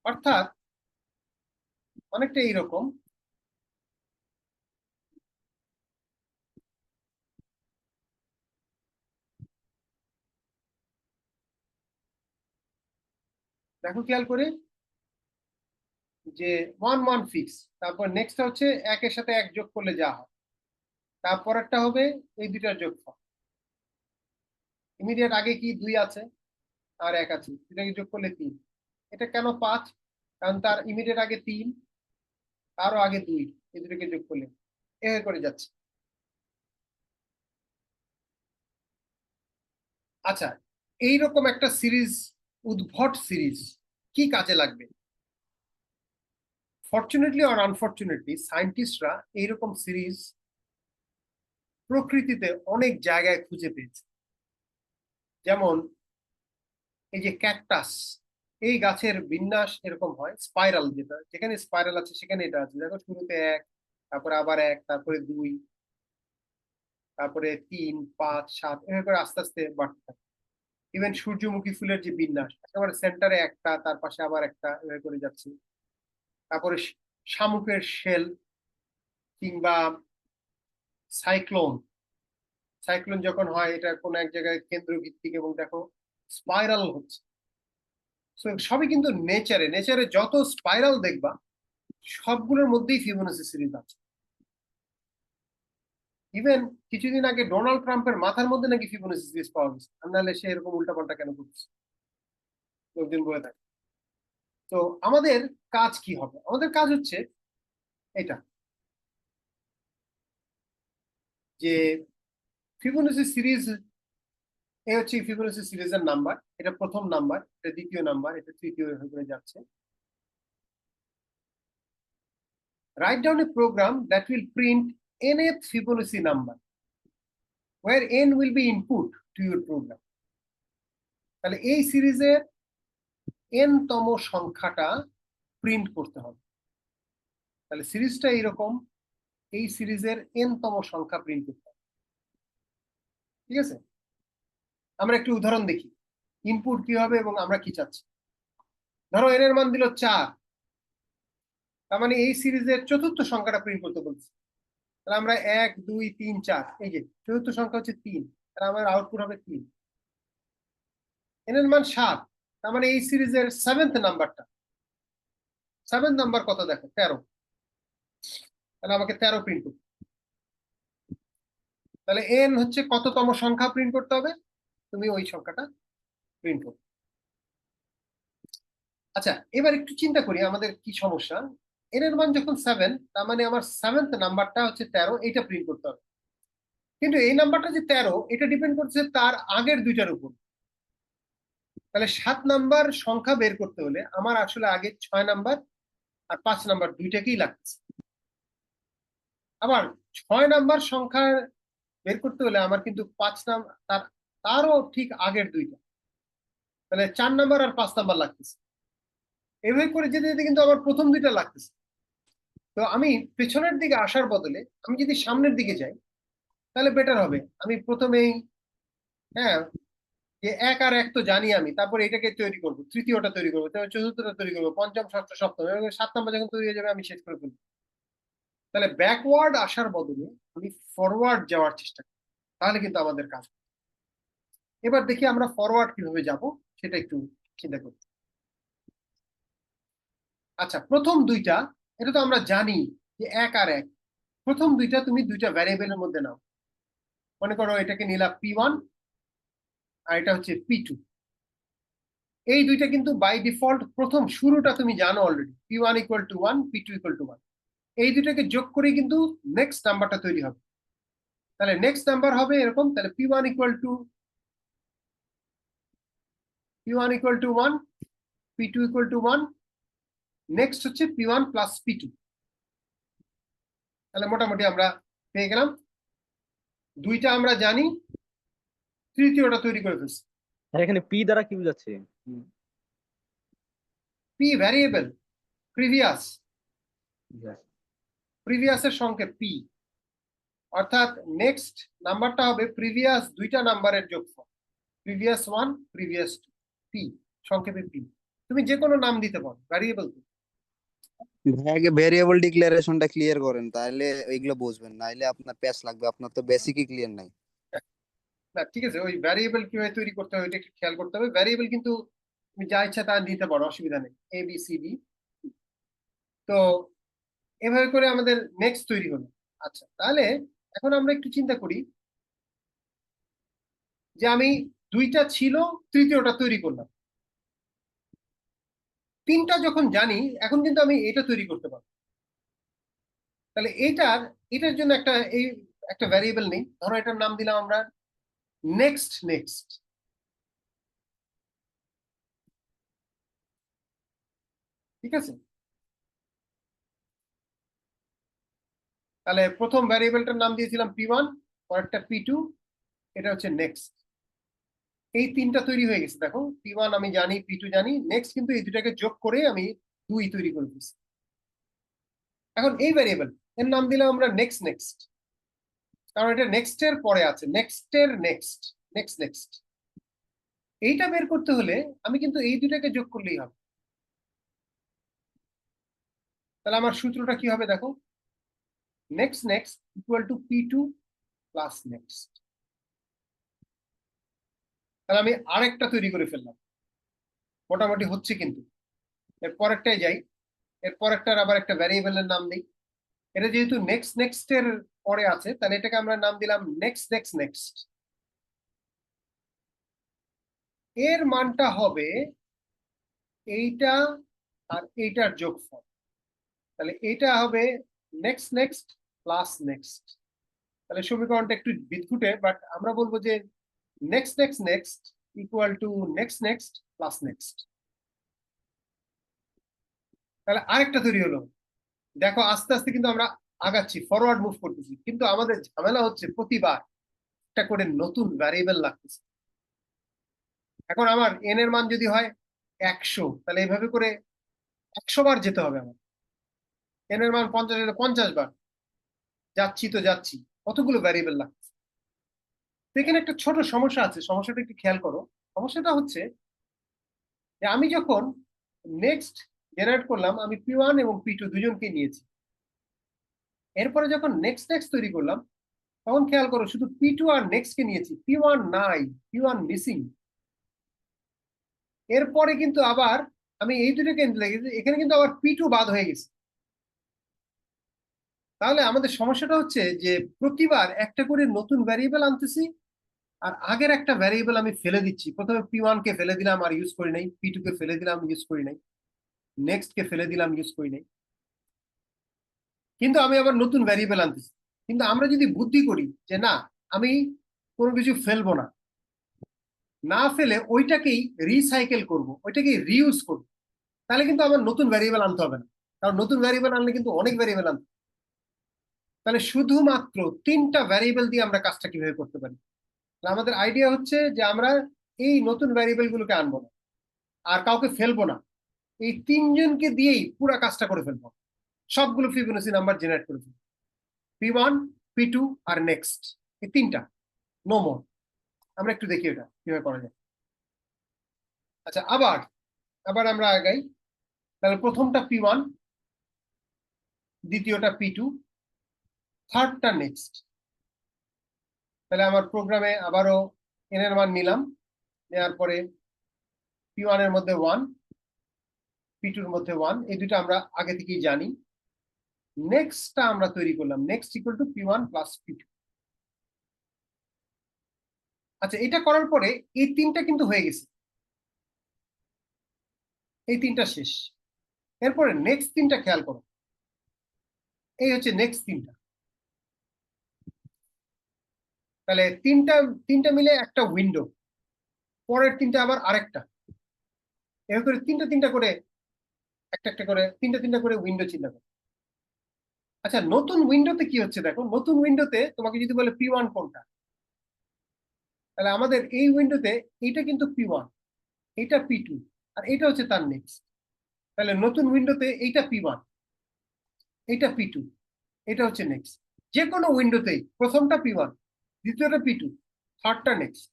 অর্থাৎ অনেকটা এইরকম, দেখো খেয়াল করে যে 1 1 ফিক্স, তারপর নেক্সট হচ্ছে 1-এর সাথে 1 যোগ করলে যা হয়, তারপরেরটা হবে এই দুইটার যোগফল। ইমিডিয়েট আগে কি 2 আছে আর 1 আছে, দুটাকে যোগ করলে 3। এটা কেন 5? কারণ তার ইমিডিয়েট আগে 3, তারও আগে 2, এই দুটোকে যোগ করলে এভাবে করে যাচ্ছে। আচ্ছা, এইরকম একটা সিরিজ, উদ্ভট সিরিজ কি কাজে লাগবে? ফরচুনেটলি আর আনফরচুনেটলি সায়েন্টিস্টরা এইরকম সিরিজ প্রকৃতিতে অনেক জায়গায় খুঁজে পেয়েছে। যেমন এই যে ক্যাকটাস, এই গাছের বিন্যাস এরকম হয় স্পাইরাল, যেটা যেখানে স্পাইরাল আছে সেখানে এটা আছে। দেখো শুরুতে 1, তারপরে আবার 1, তারপরে 2, তারপরে 3, 5, 7, এভাবে করে আস্তে আস্তে বাড়তে থাকে। ইভেন সূর্যমুখী ফুলের যে বিন্যাস, একেবারে সেন্টারে একটা, তার পাশে আবার একটা, এভাবে করে যাচ্ছে। তারপরে শামুকের শেল কিংবা সাইক্লোন, সাইক্লোন যখন হয় এটা কোন এক জায়গায় কেন্দ্র ভিত্তিক এবং দেখো স্পাইরাল হচ্ছে। সবই কিন্তু নেচারে যত স্পাইরাল দেখবা সবগুলোর মধ্যেই ফিবোনাচি সিরিজ আছে। ইভেন কিছুদিন আগে ডোনাল্ড ট্রাম্পের মাথার মধ্যে নাকি ফিবোনাচি সিরিজ পাওয়া গেছে, আর নাহলে সে এরকম উল্টাপাল্টা কেন করছে লোকজন বলে থাকে। তো আমাদের কাজ কি হবে? আমাদের কাজ হচ্ছে এটা, যে ফিবোনাচি সিরিজ, এই হচ্ছে ফিবোনাচি সিরিজের নাম্বার। এটা প্রথম নাম্বার, এটা দ্বিতীয় নাম্বার, এটা তৃতীয় হয়ে যাচ্ছে। Write down a program that will print nth Fibonacci number where n will be input to your program. তাহলে এই সিরিজের n তম সংখ্যাটা প্রিন্ট করতে হবে। তাহলে সিরিজটা এইরকম, এই সিরিজের n তম সংখ্যা প্রিন্ট করতে হবে। ঠিক আছে, আমরা একটু উদাহরণ দেখি ইনপুট কি হবে এবং আমরা কি চাচ্ছি। ধরো n এর মান দিল 4, তার মানে এই সিরিজের চতুর্থ সংখ্যাটা প্রিন্ট করতে বলছি। তাহলে আমরা 1, 2, 3, 4, এই যে চতুর্থ সংখ্যা হচ্ছে 3, তাহলে আমার আউটপুট হবে 3। n এর মান 7, তার মানে এই সিরিজের 7th নাম্বারটা, 7th নাম্বার কত দেখো 13, তাহলে আমাকে 13 প্রিন্ট করতে। তাহলে n হচ্ছে কততম সংখ্যা প্রিন্ট করতে হবে, তুমি ওই সংখ্যাটা প্রিন্ট করবে। আচ্ছা, এবার একটু চিন্তা করি আমাদের কি সমস্যা। n এর মান যখন 7, তার মানে আমার 7th নাম্বারটা হচ্ছে 13, এটা প্রিন্ট করতে হবে। কিন্তু এই নাম্বারটা যে 13, এটা ডিপেন্ড করছে তার আগের দুইটার উপর। তাহলে 7 নাম্বার সংখ্যা বের করতে হলে আমার আসলে আগে 6 নাম্বার আর 5 নাম্বার দুইটাকেই লাগছে। আবার 6 নাম্বার সংখ্যা বের করতে হলে আমার কিন্তু 5 নাম্বার, তারও ঠিক আগের দুইটা, তাহলে 4 নাম্বার আর 5 নাম্বার লাগতেছে। এভাবে করে যেতে যেতে কিন্তু আমার প্রথম দুইটা লাগতেছে। তো আমি পেছনের দিকে আসার বদলে আমি যদি সামনের দিকে যাই তাহলে বেটার হবে। আমি প্রথমেই, হ্যাঁ, যে 1 আর 1 তো জানি আমি, তারপর এটাকে তৈরি করবো, তৃতীয়টা তৈরি করবো, তারপর চতুর্থটা তৈরি করবো, পঞ্চম, ষষ্ঠ, সপ্তম, 7 নাম্বার যখন তৈরি হয়ে যাবে আমি শেষ করে ফেলবো। তাহলে ব্যাকওয়ার্ড আসার বদলে আমি ফরওয়ার্ড যাওয়ার চেষ্টা করি, তাহলে কিন্তু আমাদের কাজ। এবার দেখি আমরা ফরওয়ার্ড কিভাবে যাব সেটা একটু চিন্তা করি। আচ্ছা, প্রথম দুইটা এটা তো আমরা জানি যে 1 আর 1, প্রথম দুইটা তুমি দুইটা ভ্যারিয়েবলের মধ্যে নাও। মনে করো এটাকে নিলাম P1 আর এটা হচ্ছে P2। এই দুইটা কিন্তু বাই ডিফল্ট প্রথম শুরুটা তুমি জানো অলরেডি, P1 = 1, P2 = 1। এই দুটাকে যোগ করে কিন্তু নেক্সট নাম্বারটা তৈরি হবে। তাহলে নেক্সট নাম্বার হবে এরকম, তাহলে P1 = 1, P2 = 1, নেক্সট হচ্ছে P1 + P2। তাহলে মোটামুটি আমরা পেয়ে গেলাম, দুইটা আমরা জানি, তৃতীয়টা তৈরি করে ফেলছি। আর এখানে পি দ্বারা কি বোঝাচ্ছে? P ভ্যারিয়েবল, প্রিভিয়াসের সংখ্যা P, অর্থাৎ নেক্সট নাম্বারটা হবে প্রিভিয়াস দুইটা নাম্বারের যোগফল, প্রিভিয়াস 1, প্রিভিয়াস 2, P, সংক্ষেপে P। তুমি যে কোনো নাম দিতে পারো ভ্যারিয়েবল। আগে ভেরিয়েবল ডিক্লারেশনটা ক্লিয়ার করেন, তাহলে এগুলো বুঝবেন, নাইলে আপনার প্যাচ লাগবে, আপনার তো বেসিকই ক্লিয়ার নাই। না ঠিক আছে, ওই ভ্যারিয়েবল কিভাবে তৈরি করতে হবে এটা একটু খেয়াল করতে হবে। ভ্যারিয়েবল কিন্তু তুমি যা ইচ্ছা তা দিতে পারো, অসুবিধা নেই, ABCD। তো এভাবে করে আমাদের নেক্সট তৈরি হলো। আচ্ছা, তাহলে এখন আমরা একটু চিন্তা করি যে আমি দুইটা ছিল, তৃতীয়টা তৈরি করলাম। তিনটা যখন জানি, এখন কিন্তু আমি এটা তৈরি করতে পারবো। তাহলে এটার জন্য একটা ভ্যারিয়েবল নেই, ধরো এটার নাম দিলাম আমরা নেক্সট নেক্সট। ঠিক আছে, তাহলে প্রথম ভ্যারিয়েবলটার নাম দিয়েছিলাম p1, পরেরটা p2, এটা হচ্ছে নেক্সট। এই তিনটা তৈরি হয়ে গেছে, দেখো p1 আমি জানি, p2 জানি, নেক্সট কিন্তু এই দুটাকে যোগ করে আমি 2 তৈরি করে দিচ্ছি। এখন এই ভ্যারিয়েবল এর নাম দিলাম আমরা নেক্সট নেক্সট, কারণ এটা নেক্সট এর পরে আছে, নেক্সট এর নেক্সট, নেক্সট নেক্সট। এইটা বের করতে হলে আমি কিন্তু এই দুটাকে যোগ করলেই হবে। তাহলে আমার সূত্রটা কি হবে দেখো, next next equal to p2 plus next. তাহলে আমি আরেকটা তৈরি করে ফেললাম, মোটামুটি হচ্ছে। কিন্তু এর পরেরটাই যাই, এর পরেরটার আবার একটা ভ্যারিয়েবলের নাম দিই। এটা যেহেতু নেক্সট নেক্সট এর পরে আছে, তাহলে এটাকে আমরা নাম দিলাম নেক্সট নেক্সট নেক্সট। এর মানটা হবে এইটা আর এইটার যোগফল। তাহলে এইটা হবে নেক্সট নেক্সট প্লাস নেক্সট। তাহলে সমীকরণটা একটু বিদঘুটে, বাট আমরা বলবো যে next next next equal to next next plus next. তাহলে আরেকটা তৈরি হলো। দেখো আস্তে আস্তে কিন্তু আমরা আগাচ্ছি, ফরওয়ার্ড মুভ করতেছি, কিন্তু আমাদের ঝামেলা হচ্ছে প্রতিবার একটা করে নতুন ভ্যারিয়েবল লাগতেছে। এখন আমার এন এর মান যদি হয় 100, তাহলে এইভাবে করে 100 বার যেতে হবে আমার। এন এর মান 50 হলে 50 বার যাচ্ছি, তো যাচ্ছি, কতগুলো ভ্যারিয়েবল লাগছে। তো এখানে একটা ছোট সমস্যা আছে, সমস্যাটা একটু খেয়াল করো। সমস্যাটা হচ্ছে যে আমি যখন নেক্সট জেনারেট করলাম, আমি p1 এবং p2 দুজনকে নিয়েছি। এরপরে যখন নেক্সট নেক্সট তৈরি করলাম, তখন খেয়াল করো শুধু p2 আর নেক্সট কে নিয়েছি, p1 নাই, p1 মিসিং। এরপরে কিন্তু আবার আমি এই দুটোকে লেগেছি, এখানে কিন্তু আবার p2 বাদ হয়ে গেছে। তাহলে আমাদের সমস্যাটা হচ্ছে যে প্রতিবার একটা করে নতুন ভ্যারিয়েবল আনতেছি, আর আগের একটা ভ্যারিয়েবল আমি ফেলে দিচ্ছি। প্রথমে p1 কে ফেলে দিলাম আর ইউজ করি নাই, p2 কে ফেলে দিলাম ইউজ করি নাই, নেক্সট কে ফেলে দিলাম ইউজ করি নাই, কিন্তু আমি আবার নতুন ভ্যারিয়েবল আনতেছি। কিন্তু আমরা যদি বুদ্ধি করি যে না, আমি কোনো কিছু ফেলবো না, না ফেলে ওইটাকেই রিসাইকেল করব, ওইটাকেই রিইউজ করব, তাহলে কিন্তু আমার নতুন ভ্যারিয়েবল আনতে হবে না। কারণ নতুন ভ্যারিয়েবল আনলে কিন্তু অনেক ভ্যারিয়েবল আনতে হবে। তাহলে শুধুমাত্র 3টা ভ্যারিয়েবল দিয়ে আমরা কাজটা কিভাবে করতে পারি। আমাদের আইডিয়া হচ্ছে যে আমরা এই নতুন ভ্যারিয়েবল গুলোকে আনবো না, আর কাউকে ফেলবো না, এই 3জনকে দিয়েই পুরো কাজটা করে ফেলবো, সবগুলো ফিবোনাচি নাম্বার জেনারেট করে ফেলবো। p1, p2 আর নেক্সট, এই 3টা, নো মোর। আমরা একটু দেখি এটা কিভাবে করা যায়। আচ্ছা, আবার আবার আমরা আগাই। তাহলে প্রথমটা p1, দ্বিতীয়টা p2, থার্ডটা নেক্সট। তাহলে আমার প্রোগ্রামে আবারও n এর মান নিলাম, নেওয়ার পরে p1 এর মধ্যে 1, p2 এর মধ্যে 1, এই দুটো আমরা আগে থেকেই জানি। নেক্সটটা আমরা তৈরি করলাম, next equal to p1 plus p2। আচ্ছা, এটা করার পরে এই 3টা কিন্তু হয়ে গেছে, এই 3টা শেষ। এরপরে নেক্সট 3টা খেয়াল করো, এই হচ্ছে নেক্সট 3টা। তাহলে তিনটা তিনটা মিলে একটা উইন্ডো, পরের 3টা আবার আরেকটা, এভাবে করে 3টা 3টা করে, একটা একটা করে 3টা 3টা করে উইন্ডো চিন্তা করো। আচ্ছা, নতুন উইন্ডোতে কি হচ্ছে দেখো, নতুন উইন্ডোতে তোমাকে যদি বলে p1 কোনটা, তাহলে আমাদের এই উইন্ডোতে এইটা কিন্তু p1, এইটা p2, আর এটা হচ্ছে তার নেক্সট। তাহলে নতুন উইন্ডোতে এইটা p1, এইটা p2, এটা হচ্ছে নেক্সট। যে কোনো উইন্ডোতেই প্রথমটা p1, দ্বিতীয়টা p2, থার্ডটা নেক্সট।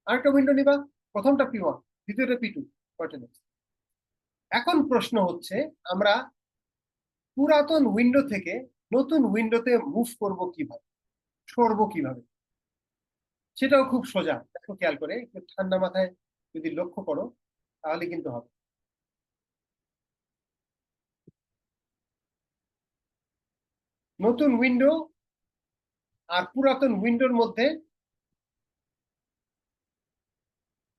আরেকটা উইন্ডো নিবা, প্রথমটা p1, দ্বিতীয়টা p2, পরেরটা নেক্সট। এখন প্রশ্ন হচ্ছে আমরা পুরাতন উইন্ডো থেকে নতুন উইন্ডোতে মুভ করব কিভাবে, সরবো কিভাবে। সেটাও খুব সোজা, দেখো খেয়াল করে একটু ঠান্ডা মাথায় যদি লক্ষ্য করো, তাহলে কিন্তু হবে। নতুন উইন্ডো, আর পুরাতন উইন্ডোর মধ্যে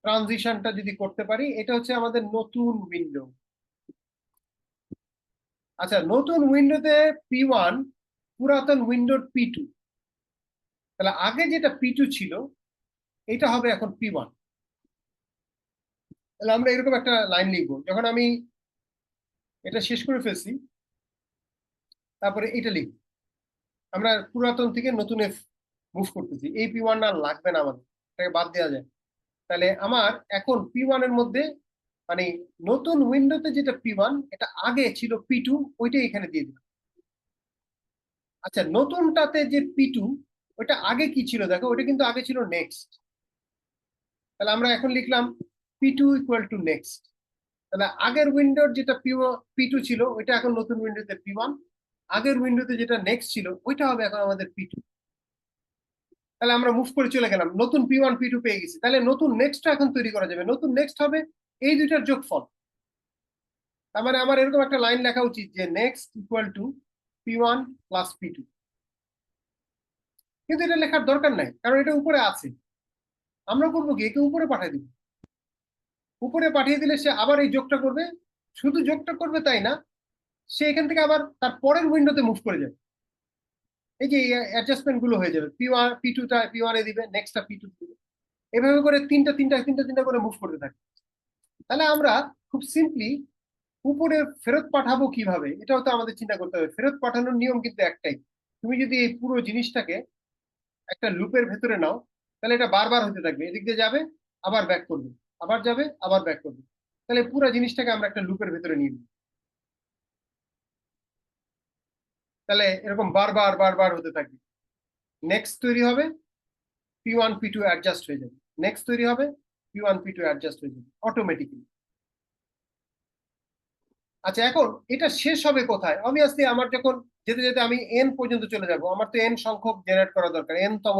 ট্রানজিশনটা যদি করতে পারি, এটা হচ্ছে আমাদের নতুন উইন্ডো। আচ্ছা, নতুন উইন্ডোতে P1, পুরাতন উইন্ডোর P2। তাহলে আগে যেটা P2 ছিল এটা হবে এখন P1। তাহলে আমরা এরকম একটা লাইন লিখবো, যখন আমি এটা শেষ করে ফেলছি তারপরে এটা লিখবো, আমরা পুরাতন থেকে নতুনে মুভ করতেছি, এই P1 আর লাগবে না আমাদের, এটাকে বাদ দেওয়া যায়। তাহলে আমার এখন P1 এর মধ্যে মানে নতুন উইন্ডোতে যেটা P1 এটা আগে ছিল P2, ওইটাই এখানে দিয়ে দিলাম। আচ্ছা, নতুনটাতে যে P2 ওইটা আগে কি ছিল দেখো, ওটা কিন্তু আগে ছিল নেক্সট। তাহলে আমরা এখন লিখলাম P2 ইকুয়াল টু নেক্সট। তাহলে আগের উইন্ডোর যেটা P2 ছিল ওইটা এখন নতুন উইন্ডোতে P1, আগের উইন্ডোতে যেটা নেক্সট ছিল ওইটা হবে এখন আমাদের P2। তাহলে আমরা মুভ করে চলে গেলাম, নতুন P1 P2 পেয়ে গেছি। তাহলে নতুন নেক্সটটা এখন তৈরি করা যাবে, নতুন নেক্সট হবে এই দুইটার যোগফল। তার মানে আমার এরকম একটা লাইন লেখা উচিত যে next equal to P1 plus P2। কিন্তু এটা লেখার দরকার নাই, কারণ এটা উপরে আছে। আমরা করবো কি, একে উপরে পাঠিয়ে দিব। উপরে পাঠিয়ে দিলে সে আবার এই যোগটা করবে, শুধু যোগটা করবে তাই না, সে এখান থেকে আবার তার পরের উইন্ডোতে মুভ করে যাবে। এই যে অ্যাডজাস্টমেন্ট গুলো হয়ে যাবে, P2টা P1 এ দিবে, নেক্সটটা P2 দিবে, এভাবে করে তিনটা তিনটা তিনটা তিনটা করে মুভ করতে থাকে। তাহলে আমরা খুব সিম্পলি উপরে ফেরত পাঠাবো কিভাবে, এটাও তো আমাদের চিন্তা করতে হবে। ফেরত পাঠানোর নিয়ম কিন্তু একটাই, তুমি যদি এই পুরো জিনিসটাকে একটা লুপের ভেতরে নাও তাহলে এটা বারবার হতে থাকবে, এদিক দিয়ে যাবে আবার ব্যাক করবে, আবার যাবে আবার ব্যাক করবে। তাহলে পুরো জিনিসটাকে আমরা একটা লুপের ভেতরে নিয়ে নিই, তাহলে এরকম বারবার বারবার হতে থাকবে। নেক্সট তৈরি হবে, P1 P2 অ্যাডজাস্ট হয়ে যাবে, নেক্সট তৈরি হবে, P1 P2 অ্যাডজাস্ট হয়ে যাবে অটোমেটিক্যালি। আচ্ছা, এখন এটা শেষ হবে কোথায়? অবভিয়াসলি আমার যখন যেতে যেতে আমি এন পর্যন্ত চলে যাব, আমার তো এন সংখ্যক জেনারেট করা দরকার, এন তম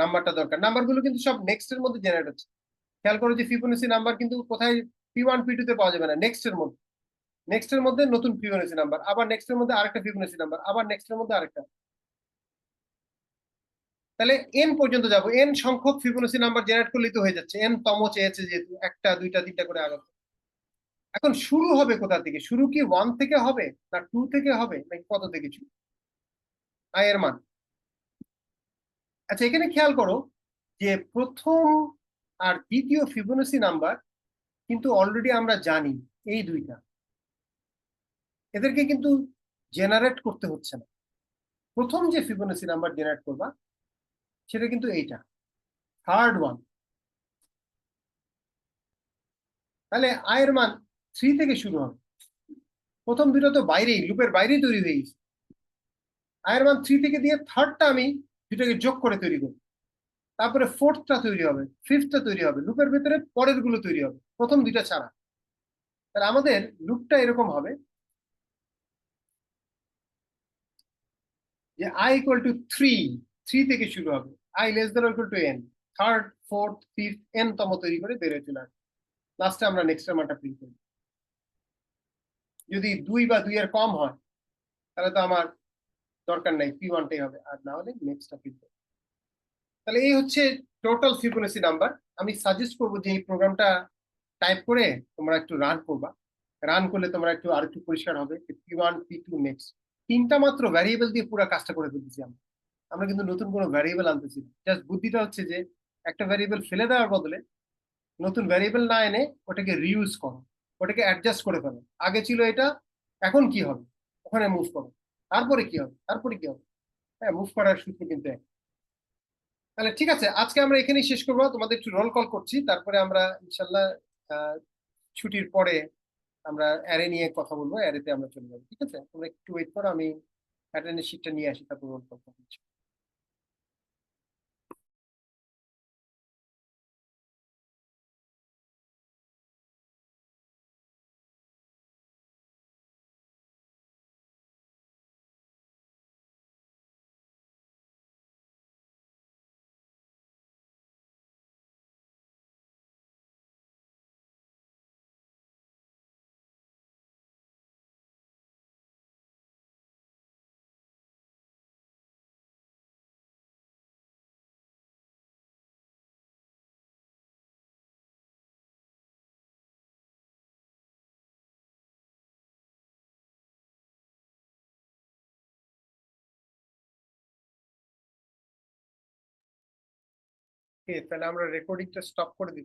নাম্বারটা দরকার। নাম্বারগুলো কিন্তু সব নেক্সট এর মধ্যে জেনারেট হচ্ছে। খেয়াল করো যে ফিবোনাচি নাম্বার কিন্তু কোথায়, P1 P2 তে পাওয়া যাবে না, নেক্সট এর মধ্যে। নেক্সট এর মধ্যে নতুন ফিবোনাচি নাম্বার, আবার নেক্সট এর মধ্যে আরেকটা ফিবোনাচি নাম্বার, আবার নেক্সট এর মধ্যে আরেকটা। তাহলে এন পর্যন্ত যাব, এন সংখ্যক ফিবোনাচি নাম্বার জেনারেট করলেই তো হয়ে যাচ্ছে। এন তম চেয়েছে যেহেতু, একটা দুইটা তিনটা করে আগে। এখন শুরু হবে কোথা থেকে? শুরু কি 1 থেকে হবে, না 2 থেকে হবে, নাকি কত থেকে শুরু আই এর মান? আচ্ছা, এখানে খেয়াল করো যে প্রথম আর দ্বিতীয় ফিবোনাচি নাম্বার কিন্তু অলরেডি আমরা জানি, এই দুইটা, এদেরকে কিন্তু জেনারেট করতে হচ্ছে না। প্রথম যে ফিবোনাচি নাম্বার জেনারেট করবা সেটা কিন্তু এইটা, থার্ড ওয়ান। তাহলে আয়ের মান 3 থেকে শুরু হবে। প্রথম দুটো তো বাইরেই, লুপের বাইরেই তৈরি হয়ে গেছে। আয়ের মান 3 থেকে দিয়ে থার্ডটা আমি দুটোকে যোগ করে তৈরি করব, তারপরে ফোর্থটা তৈরি হবে, ফিফথটা তৈরি হবে, লুপের ভেতরে পরের গুলো তৈরি হবে প্রথম দুইটা ছাড়া। তাহলে আমাদের লুপটা এরকম হবে যে i ইকুয়াল টু 3 থেকে শুরু হবে, i less than equal to n, third fourth fifth n তম তৈরি করে বের হয়ে চলে আসবে। লাস্টে আমরা নেক্সট মানটা প্রিন্ট করি। যদি 2 বা 2 এর কম হয় তাহলে তো আমার দরকার নাই, P1টাই হবে, আর না হলে নেক্সটটা প্রিন্ট করব। তাহলে এই হচ্ছে টোটাল ফিবোনাচি নাম্বার। আমি সাজেস্ট করবো যে এই প্রোগ্রামটা টাইপ করে তোমরা একটু রান করবা। রান করলে তোমরা একটু আর একটু পরিষ্কার হবে। P1 P2 নেক্সট, তিনটা মাত্র ভ্যারিয়েবল দিয়ে পুরো কাজটা করে ফেলতেছি আমরা। আমরা কিন্তু নতুন কোনো ভ্যারিয়েবল আনতেছি না। জাস্ট বুদ্ধিটা হচ্ছে যে একটা ভ্যারিয়েবল ফেলে দেওয়ার বদলে নতুন ভ্যারিয়েবল না এনে ওটাকে রিউজ করো, ওটাকে অ্যাডজাস্ট করে ফেলো। আগে ছিল এটা, এখন কি হবে, ওখানে মুভ করো, তারপরে কি হবে, তারপরে কি হবে। হ্যাঁ, মুভ করার সূত্র কিন্তু এক। তাহলে ঠিক আছে, আজকে আমরা এখানেই শেষ করবো। তোমাদের একটু রোল কল করছি, তারপরে আমরা ইনশাল্লাহ ছুটির পরে আমরা অ্যারে নিয়ে কথা বলবো, অ্যারেতে আমরা চলে যাবো। ঠিক আছে, তোমরা একটু ওয়েট করো, আমি অ্যাটেন্ডেন্স শিটটা নিয়ে আসি, তারপর রোল কল করছি। তাহলে আমরা রেকর্ডিংটা স্টপ করে দিই।